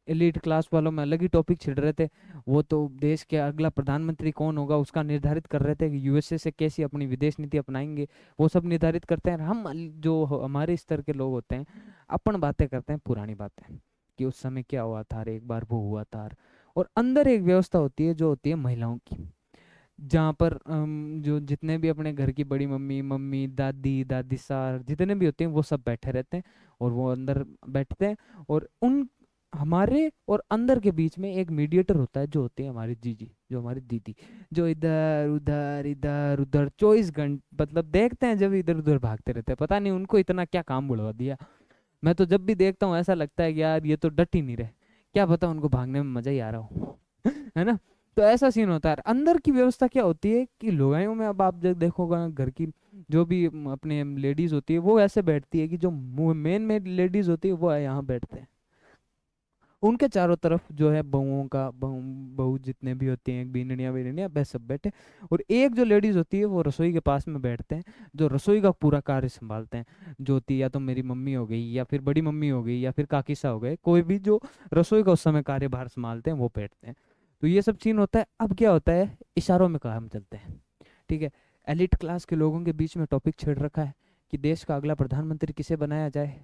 एलीट क्लास वालों में अलग ही टॉपिक छिड़ रहे थे। वो तो देश के अगला प्रधानमंत्री कौन होगा उसका निर्धारित कर रहे थे कि यूएसए से कैसी अपनी विदेश नीति अपनाएंगे, वो सब निर्धारित करते हैं। हम जो हमारे स्तर के लोग होते हैं, अपन बातें करते हैं पुरानी बातें कि उस समय क्या हुआ था, एक बार वो हुआ था। और अंदर एक व्यवस्था होती है जो होती है महिलाओं की, जहाँ पर जो जितने भी अपने घर की बड़ी मम्मी, मम्मी, दादी, दादी सार जितने भी होते हैं वो सब बैठे रहते हैं, और वो अंदर बैठते हैं। और उन हमारे और अंदर के बीच में एक मीडिएटर होता है जो होती है हमारी जीजी, जो हमारी दीदी, जो इधर उधर इधर उधर 24 घंटे मतलब देखते हैं, जब इधर उधर भागते रहते हैं। पता नहीं उनको इतना क्या काम बुलवा दिया। मैं तो जब भी देखता हूँ ऐसा लगता है कि यार ये तो डट ही नहीं रहे, क्या पता उनको भागने में मजा ही आ रहा हो। है ना? तो ऐसा सीन होता है। अंदर की व्यवस्था क्या होती है कि लुगाइयों में, अब आप जब देखोगा घर की जो भी अपने लेडीज होती है वो ऐसे बैठती है कि जो मेन में लेडीज होती है वो यहाँ बैठते हैं, उनके चारों तरफ जो है बहुओं का बहू जितने भी होते हैं, बीननिया बीननिया वह सब बैठे। और एक जो लेडीज होती है वो रसोई के पास में बैठते हैं, जो रसोई का पूरा कार्य संभालते हैं, जो होती है या तो मेरी मम्मी हो गई, या फिर बड़ी मम्मी हो गई, या फिर काकीसा हो गए, कोई भी जो रसोई का उस समय कार्यभार संभालते हैं वो बैठते हैं। तो ये सब सीन होता है। अब क्या होता है, इशारों में काम चलते हैं, ठीक है। एलिट क्लास के लोगों के बीच में टॉपिक छिड़ रखा है कि देश का अगला प्रधानमंत्री किसे बनाया जाए,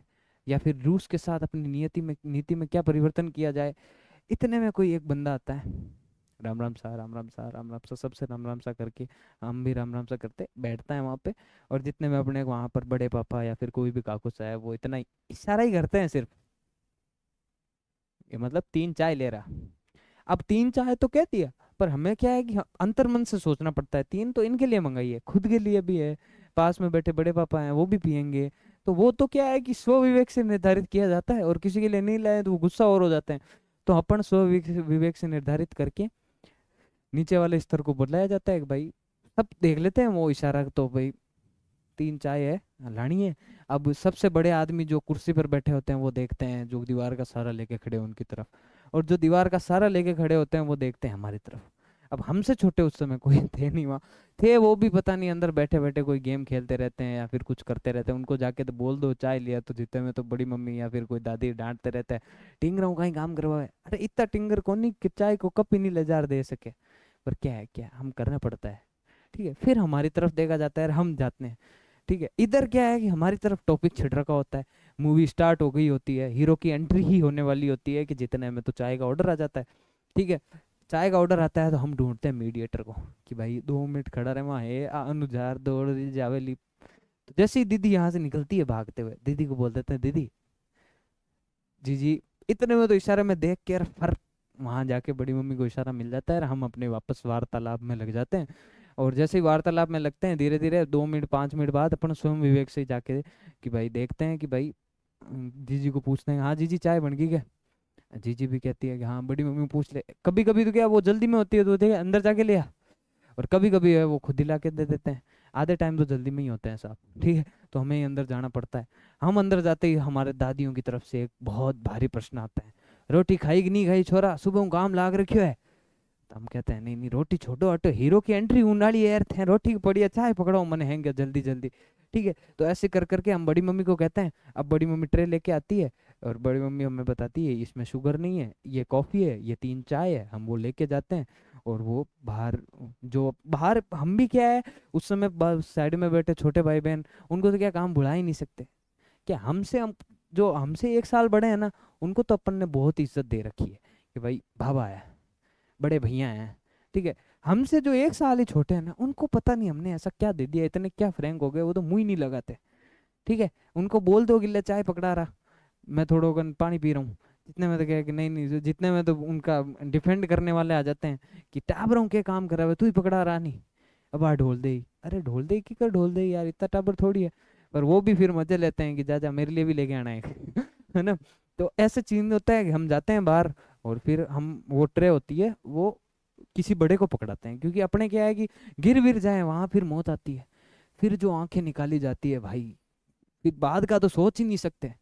या फिर रूस के साथ अपनी नीति में क्या परिवर्तन किया जाए। इतने में कोई एक बंदा आता है, राम राम सा, राम राम सा, राम राम सा, सबसे राम राम सा करके, हम भी राम राम सा करते बैठता है वहाँ पे। और जितने में अपने वहाँ पर बड़े पापा या फिर कोई भी काकू सा है, वो इतना इशारा ही करते हैं सिर्फ, ये मतलब 3 चाय ले रहा। अब 3 चाय तो कह दिया, पर हमें क्या है कि अंतर मन से सोचना पड़ता है, 3 तो इनके लिए मंगाई है, खुद के लिए भी है, पास में बैठे बड़े पापा हैं वो भी पियेंगे। तो वो तो क्या है कि स्व विवेक से निर्धारित किया जाता है, और किसी के लिए नहीं लाए तो वो गुस्सा और हो जाते हैं। तो अपन स्व विवेक से निर्धारित करके नीचे वाले स्तर को बुलाया जाता है कि भाई सब देख लेते हैं वो इशारा, तो भाई 3 चाय है, लानी है। अब सबसे बड़े आदमी जो कुर्सी पर बैठे होते हैं वो देखते हैं जो दीवार का सहारा लेके खड़े हैं उनकी तरफ, और जो दीवार का सहारा लेके खड़े होते हैं वो देखते हैं हमारी तरफ। अब हमसे छोटे उस समय कोई थे नहीं वहाँ, थे वो भी पता नहीं अंदर बैठे बैठे कोई गेम खेलते रहते हैं या फिर कुछ करते रहते हैं। उनको जाके तो बोल दो चाय लिया, तो जितने में तो बड़ी मम्मी या फिर कोई दादी डांटते रहते हैं, टिंग रहा हूँ कहीं काम करवाए, अरे इतना टिंगर कौन नहीं कि चाय को कप ही नहीं ले जा दे सके। पर क्या है, क्या हम करना पड़ता है, ठीक है। फिर हमारी तरफ देखा जाता है और हम जाते हैं, ठीक है। इधर क्या है कि हमारी तरफ टॉपिक छिड़ रखा होता है, मूवी स्टार्ट हो गई होती है, हीरो की एंट्री ही होने वाली होती है कि जितने में तो चाय का ऑर्डर आ जाता है, ठीक है। चाय का ऑर्डर आता है तो हम ढूंढते हैं मीडिएटर को कि भाई 2 मिनट खड़ा रहे वहाँ है अनुजार दौड़ रही जावेली। तो जैसे ही दीदी यहाँ से निकलती है भागते हुए, दीदी को बोल देते हैं दीदी, जी जी। इतने में तो इशारे में देख के फर वहां जाके बड़ी मम्मी को इशारा मिल जाता है और हम अपने वापस वार्तालाप में लग जाते हैं। और जैसे ही वार्तालाप में लगते हैं, धीरे धीरे 2 मिनट 5 मिनट बाद अपन स्वयं विवेक से जाके कि भाई देखते हैं कि भाई जीजी को पूछते हैं, हाँ जीजी चाय बन गई क्या। जीजी भी कहती है कि हाँ। बड़ी मम्मी पूछ ले, कभी कभी तो क्या वो जल्दी में होती है तो देखे अंदर जाके ले आ, और कभी कभी है वो खुद ही ला के दे देते हैं। आधे टाइम तो जल्दी में ही होते हैं साहब, ठीक है। तो हमें ही अंदर जाना पड़ता है। हम अंदर जाते ही हमारे दादियों की तरफ से एक बहुत भारी प्रश्न आता है, रोटी खाई कि नहीं खाई छोरा, सुबह काम लाग रखियो है। तो हम कहते हैं नहीं नहीं रोटी छोड़ो हटो, हीरो की एंट्री उनाली है यार, थे रोटी की पड़ी है, चाय पकड़ो मन हैंगे जल्दी जल्दी, ठीक है। तो ऐसे कर करके हम बड़ी मम्मी को कहते हैं। अब बड़ी मम्मी ट्रे लेके आती है और बड़ी मम्मी हमें बताती है इसमें शुगर नहीं है, ये कॉफ़ी है, ये 3 चाय है। हम वो लेके जाते हैं और वो बाहर, जो बाहर हम भी क्या है उस समय साइड में बैठे छोटे भाई बहन, उनको तो क्या काम भुला ही नहीं सकते। क्या हम जो हमसे 1 साल बड़े हैं ना, उनको तो अपन ने बहुत इज्जत दे रखी है कि भाई बाबा है, बड़े भैया हैं, ठीक है। हमसे जो 1 साल ही छोटे हैं ना, उनको पता नहीं हमने ऐसा क्या दे दिया, इतने क्या फ्रैंक हो गए, वो तो मुंह ही नहीं लगाते, ठीक है। उनको बोल दो गिल्ला चाय पकड़ा रहा, मैं थोड़ा पानी पी रहा हूँ, जितने में तो क्या है कि नहीं नहीं, जितने में तो उनका डिफेंड करने वाले आ जाते हैं कि टाबरों के काम करा हुआ तू ही पकड़ा रहा नहीं, अब आ ढोल दे। अरे ढोल दे की कर ढोल दे यार, इतना टाबर थोड़ी है। पर वो भी फिर मजे लेते हैं कि जा जा मेरे लिए भी लेके आना है है ना। तो ऐसे चीज होता है कि हम जाते हैं बाहर, और फिर हम वो ट्रे होती है वो किसी बड़े को पकड़ाते हैं, क्योंकि अपने क्या है कि गिर विर जाए वहां फिर मौत आती है। फिर जो आंखें निकाली जाती है भाई, फिर बाद का तो सोच ही नहीं सकते।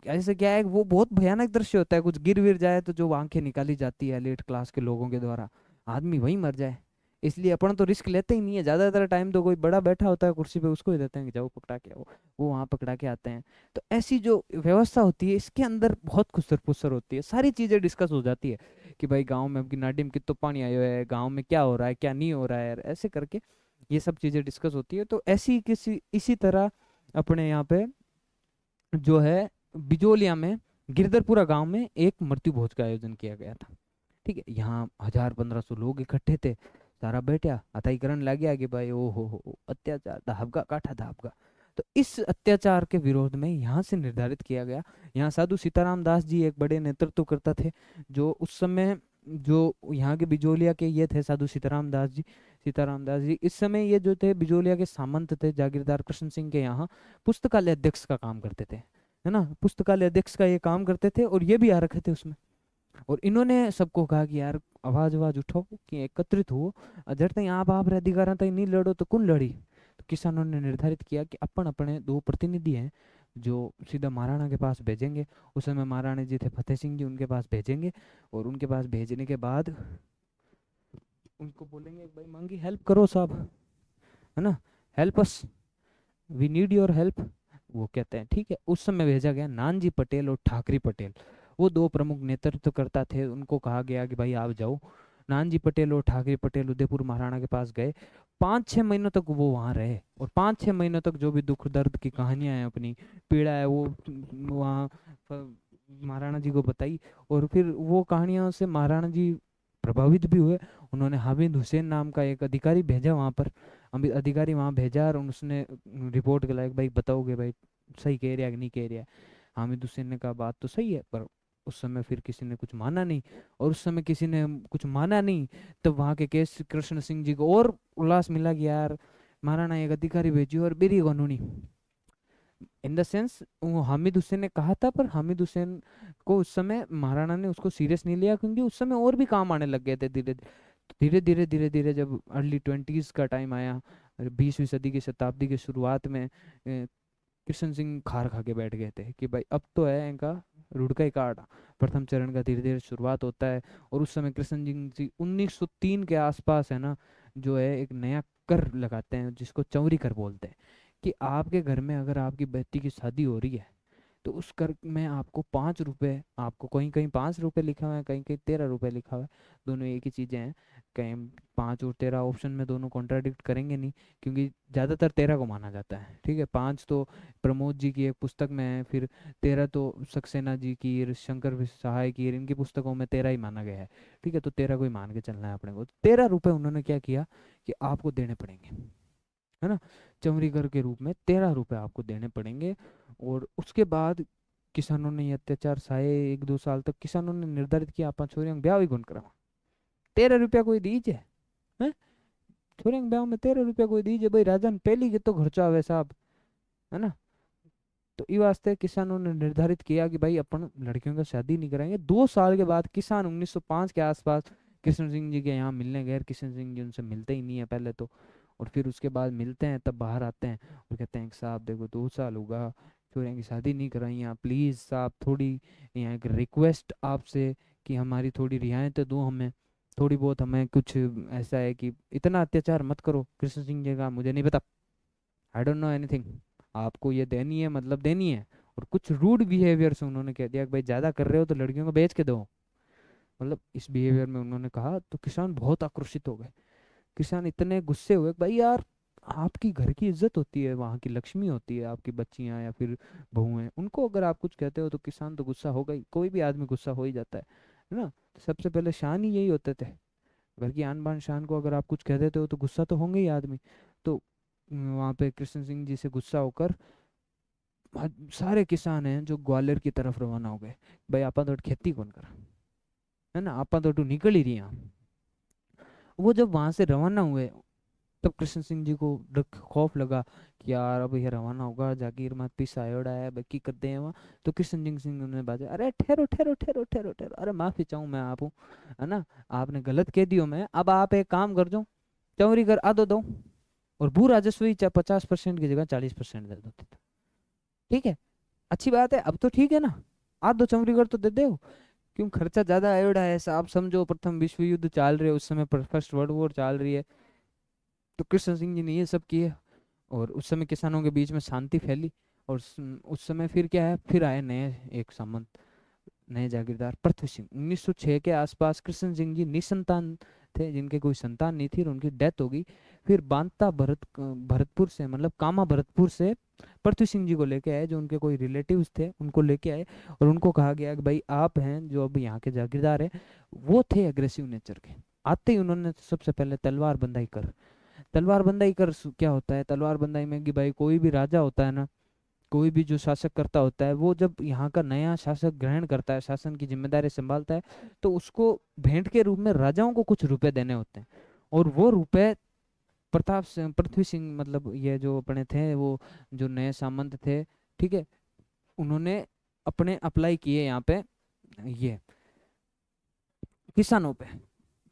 ऐसे क्या है वो बहुत भयानक दृश्य होता है, कुछ गिर विर जाए तो जो आंखें निकाली जाती है लेट क्लास के लोगों के द्वारा, आदमी वहीं मर जाए। इसलिए अपन तो रिस्क लेते ही नहीं है, ज्यादातर टाइम तो कोई बड़ा बैठा होता है कुर्सी पे, उसको ही देते हैं कि जाओ पकड़ा के आओ, वो वहां पकड़ा के आते हैं। तो ऐसी जो व्यवस्था होती है इसके अंदर बहुत खुसर फुसर होती है, सारी चीजें डिस्कस हो जाती है कि भाई गाँव में आपकी नाडी में कितना पानी आयो है, गाँव में क्या हो रहा है क्या नहीं हो रहा है, ऐसे करके ये सब चीजें डिस्कस होती है। तो ऐसी किसी इसी तरह अपने यहाँ पे जो है बिजोलिया में गिरधरपुरा गांव में एक मृत्यु भोज का आयोजन किया गया था, ठीक है। यहाँ 1000-1500 लोग इकट्ठे थे, सारा बैठा अथाईकरण लग गया कि भाई ओ हो अत्याचार धाबगा काठा धाबगा। तो इस अत्याचार के विरोध में यहाँ से निर्धारित किया गया, यहाँ साधु सीताराम दास जी एक बड़े नेतृत्व करता थे, जो उस समय जो यहाँ के बिजोलिया के ये थे साधु सीताराम दास जी इस समय ये जो थे बिजोलिया के सामंत थे जागीरदार कृष्ण सिंह के यहाँ पुस्तकालय अध्यक्ष का काम करते थे, है ना। पुस्तकालय अध्यक्ष का ये काम करते थे और ये भी आ रखे थे उसमें। और इन्होंने सबको कहा कि यार आवाज आवाज उठाओ कि एकत्रित हो, जब तक आप अधिकारों तक नहीं लड़ो तो कौन लड़ी। तो किसानों ने निर्धारित किया कि अपन अपने 2 प्रतिनिधि हैं, जो सीधा महाराणा के पास भेजेंगे। उस समय महाराणा जी थे फतेह सिंह जी, उनके पास भेजेंगे। और उनके पास भेजने के बाद उनको बोलेंगे भाई मांगी हेल्प करो साहब, है ना, help us, we need your help. वो कहते हैं ठीक है। उस समय भेजा गया नानजी पटेल और ठाकरी पटेल, वो दो प्रमुख नेतृत्वकर्ता थे। उनको कहा गया कि भाई आप जाओ। नानजी पटेल और ठाकरे पटेल उदयपुर महाराणा के पास गए। 5-6 महीनों तक वो वहाँ रहे, और 5-6 महीनों तक जो भी दुख दर्द की कहानियां हैं, अपनी पीड़ा है, वो वहाँ महाराणा जी को बताई। और फिर वो कहानियों से महाराणा जी प्रभावित भी हुए। उन्होंने हामिद हुसैन नाम का एक अधिकारी भेजा वहाँ पर, अधिकारी वहाँ भेजा, और उसने रिपोर्ट के लायक भाई बताओगे भाई सही कह रहा है कि नहीं कह रहा है। हामिद हुसैन ने कहा बात तो सही है, पर उस समय फिर किसी ने कुछ माना नहीं। और उस समय किसी ने कुछ माना नहीं, तब वहाँ के केस कृष्ण सिंह जी को और उल्लास मिला कि यार महाराणा एक अधिकारी भेजियो और मेरी कानूनी, इन द सेंस वो हामिद हुसैन ने कहा था, पर हामिद हुसैन को उस समय महाराणा ने उसको सीरियस नहीं लिया, क्योंकि उस समय और भी काम आने लग गए थे धीरे धीरे धीरे धीरे धीरे। जब अर्ली 20s का टाइम आया, 20वीं सदी की शताब्दी की शुरुआत में, कृष्ण सिंह खार खा के बैठ गए थे कि भाई अब तो है इनका रुड़का ही काट। प्रथम चरण का धीरे धीरे शुरुआत होता है। और उस समय कृष्ण सिंह जी 1903 के आसपास, है ना, जो है एक नया कर लगाते हैं जिसको चौरी कर बोलते हैं, कि आपके घर में अगर आपकी बेटी की शादी हो रही है, तो उस कर में आपको 5 रुपए, आपको कहीं कहीं 5 रुपए लिखा हुआ है, कहीं कहीं 13 रुपए लिखा हुआ है, दोनों एक ही चीज़ें हैं। कहीं 5 और 13 ऑप्शन में दोनों कॉन्ट्राडिक्ट करेंगे नहीं, क्योंकि ज़्यादातर 13 को माना जाता है। ठीक है, 5 तो प्रमोद जी की एक पुस्तक में है, फिर 13 तो सक्सेना जी की, शंकर सहाय की, इनकी पुस्तकों में 13 ही माना गया है। ठीक है, तो 13 को ही मान के चलना है अपने को। 13 रुपए उन्होंने क्या किया कि आपको देने पड़ेंगे, है ना, चमरीगर के रूप में 13 रुपए आपको देने पड़ेंगे। और उसके बाद किसानों ने ये अत्याचार सहे 1-2 साल तक। किसानों ने निर्धारित किया आप छोरियों ब्याह ही कौन करा, 13 रुपया कोई दीजिए, हैं, छोरियों ब्याह में 13 रुपया कोई दीजिए भाई, राजन पहली के तो खर्चा हुए साहब, है ना। तो इस वास्ते किसानों ने निर्धारित किया कि भाई अपन लड़कियों का शादी नहीं कराएंगे। 2 साल के बाद किसान 1905 के आसपास कृष्ण सिंह जी के यहाँ मिलने गए। कृष्ण सिंह जी उनसे मिलते ही नहीं है पहले तो, और फिर उसके बाद मिलते हैं, तब बाहर आते हैं और कहते हैं कि साहब देखो 2 साल होगा छोरियों की शादी नहीं कराई, यहाँ प्लीज़ साहब थोड़ी, यहाँ एक रिक्वेस्ट आपसे कि हमारी थोड़ी रियायतें दो हमें, थोड़ी बहुत हमें कुछ ऐसा है कि इतना अत्याचार मत करो। कृष्ण सिंह जी का मुझे नहीं पता, आई डोंट नो एनीथिंग, आपको ये देनी है मतलब देनी है। और कुछ रूड बिहेवियर से उन्होंने कह दिया कि भाई ज़्यादा कर रहे हो तो लड़कियों को बेच के दो, मतलब इस बिहेवियर में उन्होंने कहा। तो किसान बहुत आक्रोशित हो गए। किसान इतने गुस्से हुए कि भाई यार आपकी घर की इज्जत होती है, वहाँ की लक्ष्मी होती है आपकी बच्चियाँ या फिर बहुएं, उनको अगर आप कुछ कहते हो तो किसान तो गुस्सा होगा ही, कोई भी आदमी गुस्सा हो ही जाता है ना। तो सबसे पहले शान ही यही होते थे, घर की आन बान शान को अगर आप कुछ कह देते हो तो गुस्सा तो होंगे ही आदमी। तो वहाँ पे कृष्ण सिंह जी से गुस्सा होकर सारे किसान हैं जो ग्वालियर की तरफ रवाना हो गए। भाई आपा तो खेती कौन करा, है ना, आपा तो निकल ही रही हैं। वो जब वहां से रवाना हुए, तब कृष्ण सिंह जी को खौफ लगा कि यार अब ये रवाना होगा, जागीर मत पीस आयोड़ा है बाकी करते हैं वहाँ। तो कृष्ण सिंह ने बाजा, अरे ठहरो ठहरो ठहरो ठहरो ठहरो, अरे माफी चाहूँ मैं आप हूँ, है ना, आपने गलत कह दियो मैं, अब आप एक काम कर दो, चौरी कर आदो दो, और भू राजस्व ही 50% की जगह 40% दे दो। ठीक है, अच्छी बात है, अब तो ठीक है ना, आधो चमरीगढ़ तो दे दो। क्यों खर्चा ज्यादा आयोड़ा है साहब, समझो प्रथम विश्व युद्ध चल रहे, उस समय फर्स्ट वर्ल्ड वॉर चल रही है। तो कृष्ण सिंह जी ने ये सब किए, और उस समय किसानों के बीच में शांति फैली। और उस समय फिर क्या है, फिर आए नए एक सामंत, नए जागीरदार पृथ्वी सिंह। 1906 के आसपास कृष्ण सिंह जी निसंतान थे, जिनके कोई संतान नहीं थी, और उनकी डेथ हो गई। फिर बांता भरतपुर से, मतलब कामा भरतपुर से पृथ्वी सिंह जी को लेके आए, जो उनके कोई रिलेटिव्स थे उनको लेके आए। और उनको कहा गया कि भाई आप हैं जो अब यहाँ के जागीरदार हैं। वो थे एग्रेसिव नेचर के। आते ही उन्होंने सबसे पहले तलवार बंदाई कर, तलवार बंदाई कर क्या होता है तलवार बंदाई में कि भाई कोई भी राजा होता है ना, कोई भी जो शासक करता होता है, वो जब यहाँ का नया शासक ग्रहण करता है, शासन की जिम्मेदारी संभालता है, तो उसको भेंट के रूप में राजाओं को कुछ रुपए देने होते हैं। और वो रुपए प्रताप सिंह, पृथ्वी सिंह, मतलब ये जो अपने थे वो जो नए सामंत थे, ठीक है, उन्होंने अपने अप्लाई किए यहाँ पे, ये किसानों पे।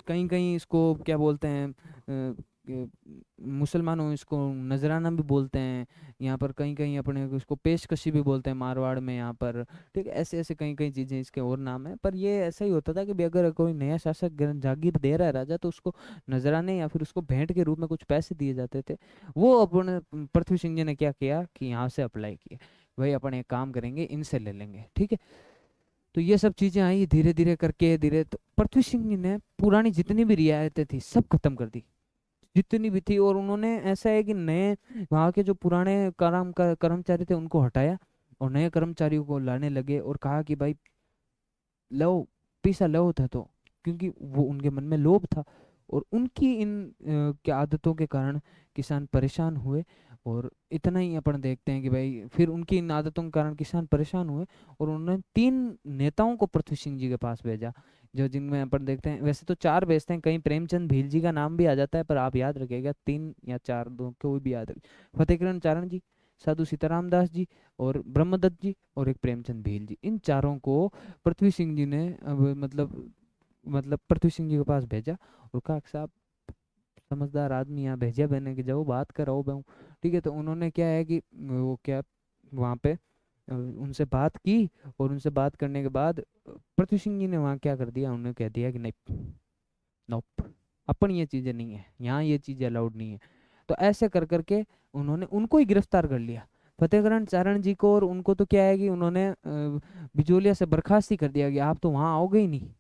कहीं कहीं इसको क्या बोलते हैं, मुसलमानों इसको नजराना भी बोलते हैं, यहाँ पर कहीं कहीं अपने को इसको पेशकशी भी बोलते हैं मारवाड़ में यहाँ पर। ठीक है, ऐसे ऐसे कई कई चीज़ें इसके और नाम है। पर ये ऐसा ही होता था कि भी अगर कोई नया शासक जागीर दे रहा है राजा, तो उसको नजराने या फिर उसको भेंट के रूप में कुछ पैसे दिए जाते थे। वो अपने पृथ्वी सिंह जी ने क्या किया कि यहाँ से अप्लाई किया, भाई अपन एक काम करेंगे, इनसे ले लेंगे। ठीक है, तो ये सब चीजें आई धीरे धीरे करके, धीरे तो पृथ्वी सिंह जी ने पुरानी जितनी भी रियायतें थी सब खत्म कर दी, जितनी भी थी। और उन्होंने ऐसा है कि नए वहाँ के जो पुराने कर्मचारी थे उनको हटाया और नए कर्मचारियों को लाने लगे और कहा कि भाई लो, पैसा लो था तो, क्योंकि वो उनके मन में लोभ था। और उनकी इन की आदतों के कारण किसान परेशान हुए। और इतना ही अपन देखते हैं कि भाई फिर उनकी इन आदतों के कारण किसान परेशान हुए और उन्होंने 3 नेताओं को पृथ्वी सिंह जी के पास भेजा, जो जिनमें अपन देखते हैं, वैसे तो 4 भेजते हैं, कहीं प्रेमचंद भील जी का नाम भी आ जाता है, पर आप याद रखिएगा 3 या 4, दो कोई भी याद रखे। फतेहकरण चारण जी, साधु सीताराम दास जी, और ब्रह्मदत्त जी, और एक प्रेमचंद भील जी, इन चारों को पृथ्वी सिंह जी ने अब मतलब पृथ्वी सिंह जी के पास भेजा और कहा कि साहब समझदार आदमी यहाँ भेजा मैंने कि जाओ बात कराओ बहु। ठीक है, तो उन्होंने क्या है कि वो क्या वहाँ पे उनसे बात की। और उनसे बात करने के बाद पृथ्वी सिंह जी ने वहाँ क्या कर दिया, उन्होंने कह दिया कि नहीं, नोप, अपन ये चीज़ें नहीं है यहाँ, ये चीज़ें अलाउड नहीं है। तो ऐसे कर करके उन्होंने उनको ही गिरफ्तार कर लिया, फतेहकरण चारण जी को। और उनको तो क्या है कि उन्होंने बिजोलिया से बर्खास्त ही कर दिया कि आप तो वहाँ आओगे ही नहीं।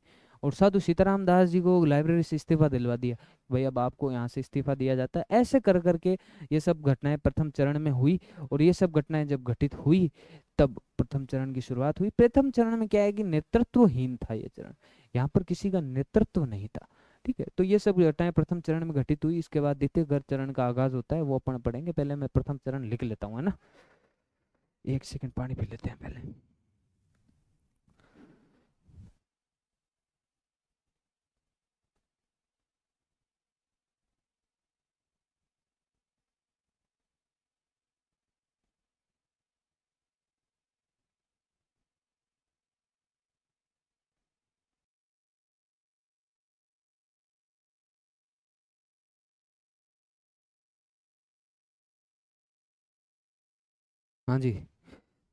और साधु सीताराम दास जी को लाइब्रेरी से इस्तीफा दिलवा दिया, भाई अब आपको यहाँ से इस्तीफा दिया जाता है। ऐसे कर करके ये सब घटनाएं प्रथम चरण में हुई। और ये सब घटनाएं जब घटित हुई तब प्रथम चरण की शुरुआत हुई। प्रथम चरण में क्या है कि नेतृत्वहीन था ये चरण, यहाँ पर किसी का नेतृत्व नहीं था। ठीक है, तो ये सब घटनाएं प्रथम चरण में घटित हुई। इसके बाद द्वितीय चरण का आगाज होता है, वो अपन पढ़ेंगे। पहले मैं प्रथम चरण लिख लेता हूँ, है ना। एक सेकंड पानी पी लेते हैं पहले। हाँ जी,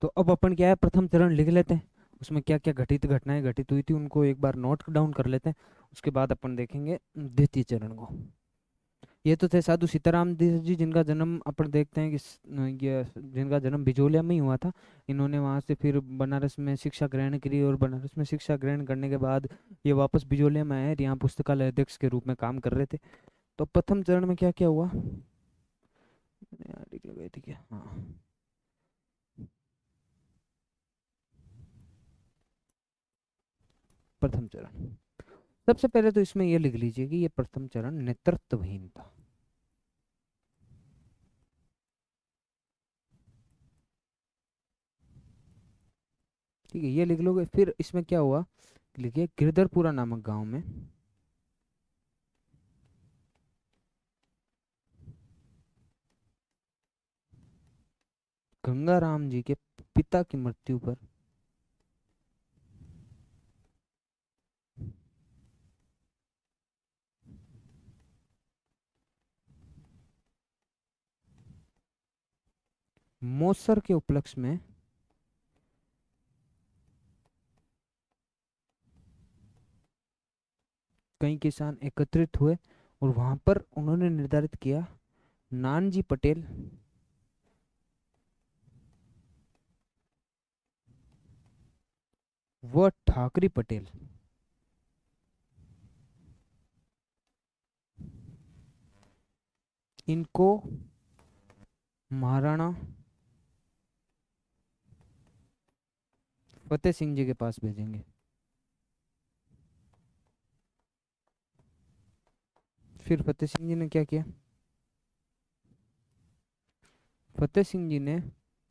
तो अब अपन क्या है प्रथम चरण लिख लेते हैं, उसमें क्या क्या घटित घटनाएं घटित हुई थी उनको एक बार नोट डाउन कर लेते हैं। उसके बाद अपन देखेंगे द्वितीय चरण को। ये तो थे साधु सीताराम जी, जिनका जन्म अपन देखते हैं कि ये जिनका जन्म बिजोलिया में ही हुआ था। इन्होंने वहाँ से फिर बनारस में शिक्षा ग्रहण करी और बनारस में शिक्षा ग्रहण करने के बाद ये वापस बिजोलिया में आए और यहाँ पुस्तकालय अध्यक्ष के रूप में काम कर रहे थे। तो प्रथम चरण में क्या क्या हुआ, यार लिख गई थी क्या, हाँ। प्रथम चरण, सबसे पहले तो इसमें ये लिख लीजिए कि ये प्रथम चरण नेतृत्वहीन था। ठीक है, ये लिख लोगे। फिर इसमें क्या हुआ, लिखिए गिरधरपुरा नामक गांव में गंगाराम जी के पिता की मृत्यु पर मौसर के उपलक्ष्य में कई किसान एकत्रित हुए और वहां पर उन्होंने निर्धारित किया, नानजी पटेल व ठाकरी पटेल इनको महाराणा फतेह सिंह जी के पास भेजेंगे। फिर फतेह सिंह जी ने क्या किया, फतेह सिंह जी ने,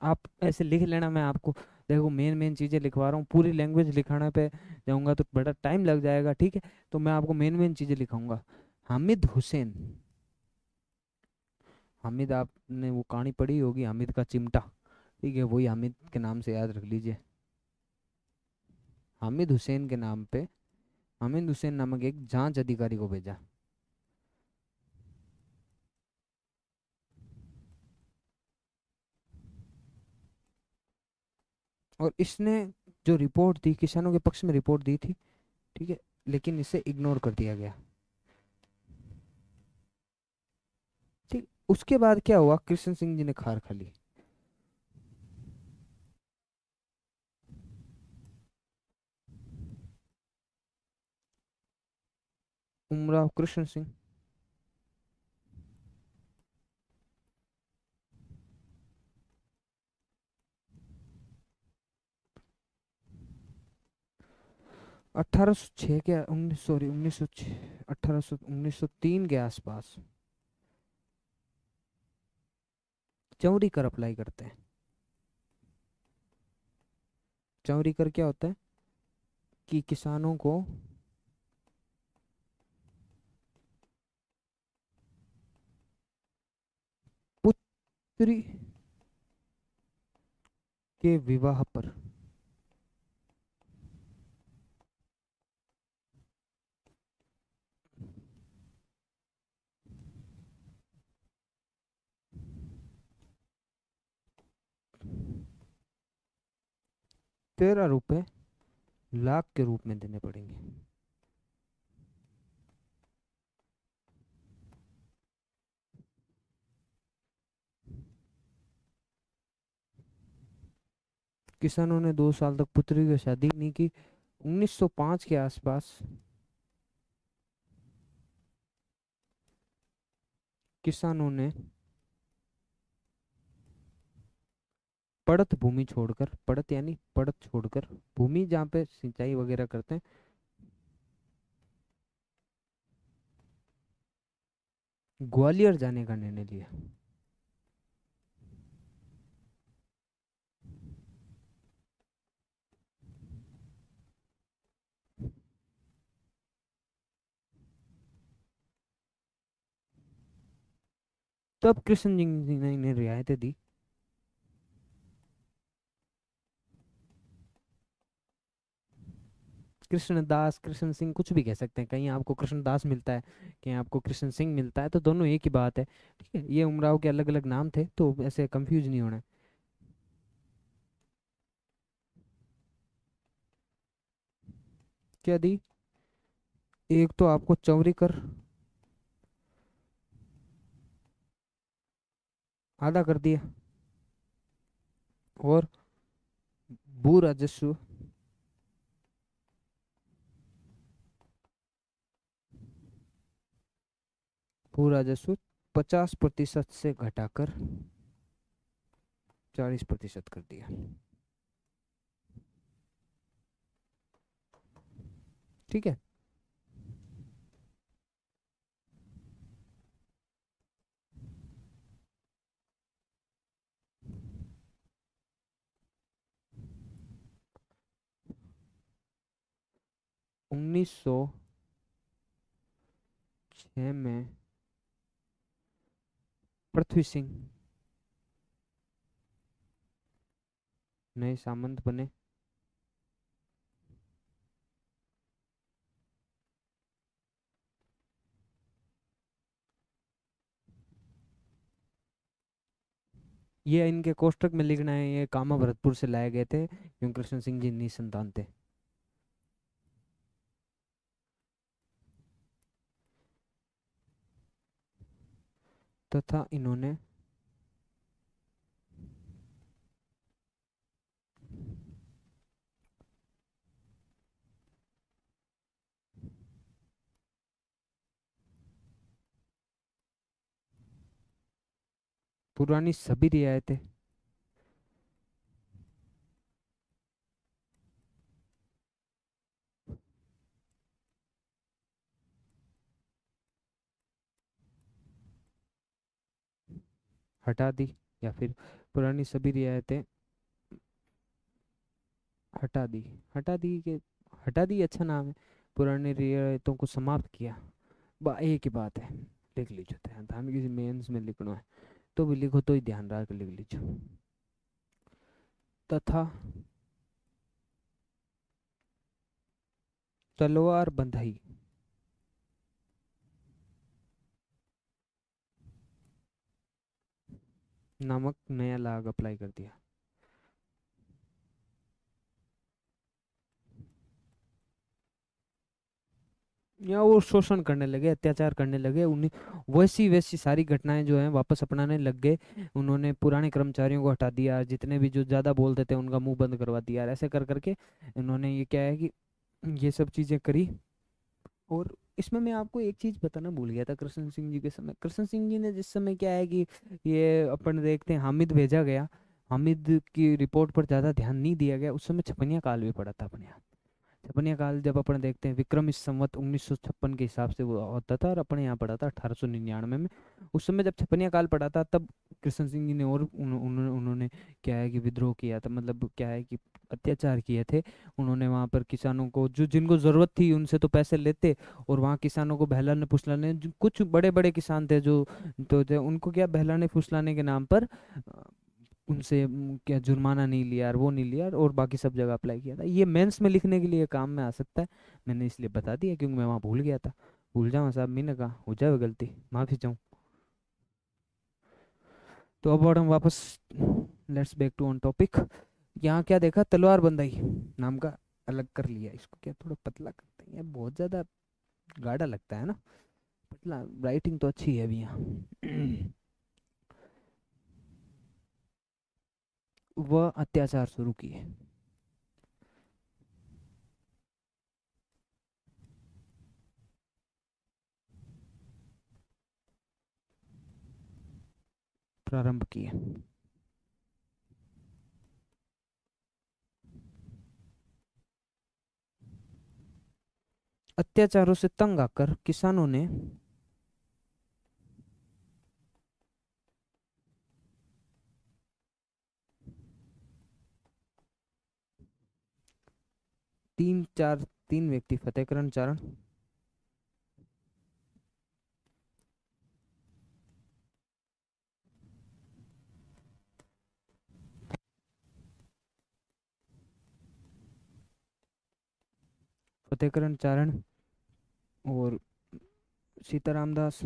आप ऐसे लिख लेना, मैं आपको देखो मेन मेन चीजें लिखवा रहा हूँ, पूरी लैंग्वेज लिखाने पे जाऊंगा तो बड़ा टाइम लग जाएगा। ठीक है, तो मैं आपको मेन मेन चीजें लिखाऊंगा। हामिद हुसैन, हामिद आपने वो कहानी पढ़ी होगी हामिद का चिमटा, ठीक है, वही हामिद के नाम से याद रख लीजिए। हामिद हुसैन के नाम पे हामिद हुसैन नामक एक जांच अधिकारी को भेजा। और इसने जो रिपोर्ट दी, किसानों के पक्ष में रिपोर्ट दी थी, ठीक है, लेकिन इसे इग्नोर कर दिया गया। ठीक, उसके बाद क्या हुआ, कृष्ण सिंह जी ने खार खा ली। उमराव कृष्ण सिंह। 1806 के 19 सॉरी 1906 1800 1903 के आसपास चौरी कर अप्लाई करते हैं। चौरी कर क्या होता है कि किसानों को पुत्री के विवाह पर 13 रुपए लाख के रूप में देने पड़ेंगे। किसानों ने 2 साल तक पुत्री की शादी नहीं की। 1905 के आसपास किसानों ने पड़त भूमि छोड़कर, पड़त यानी पड़त छोड़कर, भूमि जहाँ पे सिंचाई वगैरह करते हैं, ग्वालियर जाने का निर्णय लिया। तब कृष्ण जी ने इन्हें रियायतें दी। कृष्णदास, कृष्ण सिंह, कुछ भी कह सकते हैं, कहीं आपको कृष्णदास मिलता है, कहीं आपको कृष्ण सिंह मिलता है, तो दोनों एक ही बात है। ठीक है, ये उमराव के अलग अलग नाम थे, तो ऐसे कंफ्यूज नहीं होना है। क्या दी? एक तो आपको चौरी कर आधा कर दिया, और भू राजस्व भू राजस्व 50% से घटाकर 40% कर दिया। ठीक है। 1906 में पृथ्वी सिंह नए सामंत बने। ये इनके कोष्टक में लिखना है, ये कामा भरतपुर से लाए गए थे, क्योंकि कृष्ण सिंह जी निसंतान थे। तथा इन्होंने पुरानी सभी रियायतें हटा दी, या फिर पुरानी सभी रियायतें हटा दी। हटा दी के हटा दी अच्छा नाम है। पुरानी रियायतों को समाप्त किया। एक ही बात है, लिख लीजिए, ध्यान ध्यान, किसी मेंस में लिखना है तो भी लिखो, तो ही ध्यान रख लिख लीजिए। तथा तलवार बंधाई नामक नया लाग अप्लाई कर दिया। या वो शोषण करने लगे, अत्याचार करने लगे, उन्हें वैसी वैसी सारी घटनाएं जो हैं वापस अपनाने लग गए। उन्होंने पुराने कर्मचारियों को हटा दिया, जितने भी जो ज़्यादा बोलते थे उनका मुंह बंद करवा दिया, ऐसे कर करके इन्होंने ये क्या है कि ये सब चीज़ें करी। और इसमें मैं आपको एक चीज़ बताना भूल गया था, कृष्ण सिंह जी के समय, कृष्ण सिंह जी ने जिस समय क्या है कि ये अपन देखते हैं हामिद भेजा गया, हामिद की रिपोर्ट पर ज़्यादा ध्यान नहीं दिया गया, उस समय छपनिया काल भी पड़ा था अपने यहाँ। छपनिया काल जब अपन देखते हैं विक्रम इस संवत 1956 के हिसाब से वो होता था, और अपने यहाँ पड़ा था 1899 में। उस समय जब छपनिया काल पड़ा था तब कृष्ण सिंह जी ने और उन्होंने क्या है कि विद्रोह किया था, मतलब क्या है कि अत्याचार किए थे। उन्होंने वहाँ पर किसानों को, जो जिनको ज़रूरत थी उनसे तो पैसे लेते, और वहाँ किसानों को बहलाने फुसलाने, कुछ बड़े बड़े किसान थे जो तो थे, उनको क्या बहलाने फुसलाने के नाम पर उनसे क्या जुर्माना नहीं लिया और वो नहीं लिया, और बाकी सब जगह अप्लाई किया था। ये मेंस में लिखने के लिए काम में आ सकता है, मैंने इसलिए बता दिया क्योंकि मैं वहाँ भूल गया था। भूल जाऊँ साहब, मैंने कहा हो जाए गलती, माफ़ी चाहूँ। तो अब और हम वापस, let's back to on topic. यहाँ क्या देखा, तलवार बंदाई नाम का अलग कर लिया, इसको क्या थोड़ा पतला करते हैं, ये बहुत ज़्यादा गाढ़ा लगता है ना, पतला। राइटिंग तो अच्छी है अभी यहाँ। वह अत्याचार शुरू किए। प्रारंभ किए। अत्याचारों से तंग आकर किसानों ने 3 व्यक्ति, फतेहकरण चारण, फतेहकरण चारण और सीताराम दास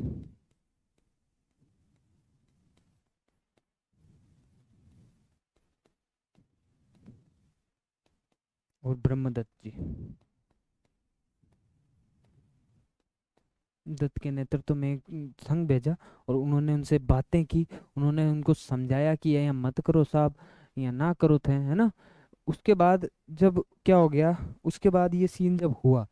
और ब्रह्मदत्त जी, दत्त के नेतृत्व में एक संघ भेजा, और उन्होंने उनसे बातें की, उन्होंने उनको समझाया कि ये मत करो साहब, या ना करो थे, है ना। उसके बाद जब क्या हो गया, उसके बाद ये सीन जब हुआ,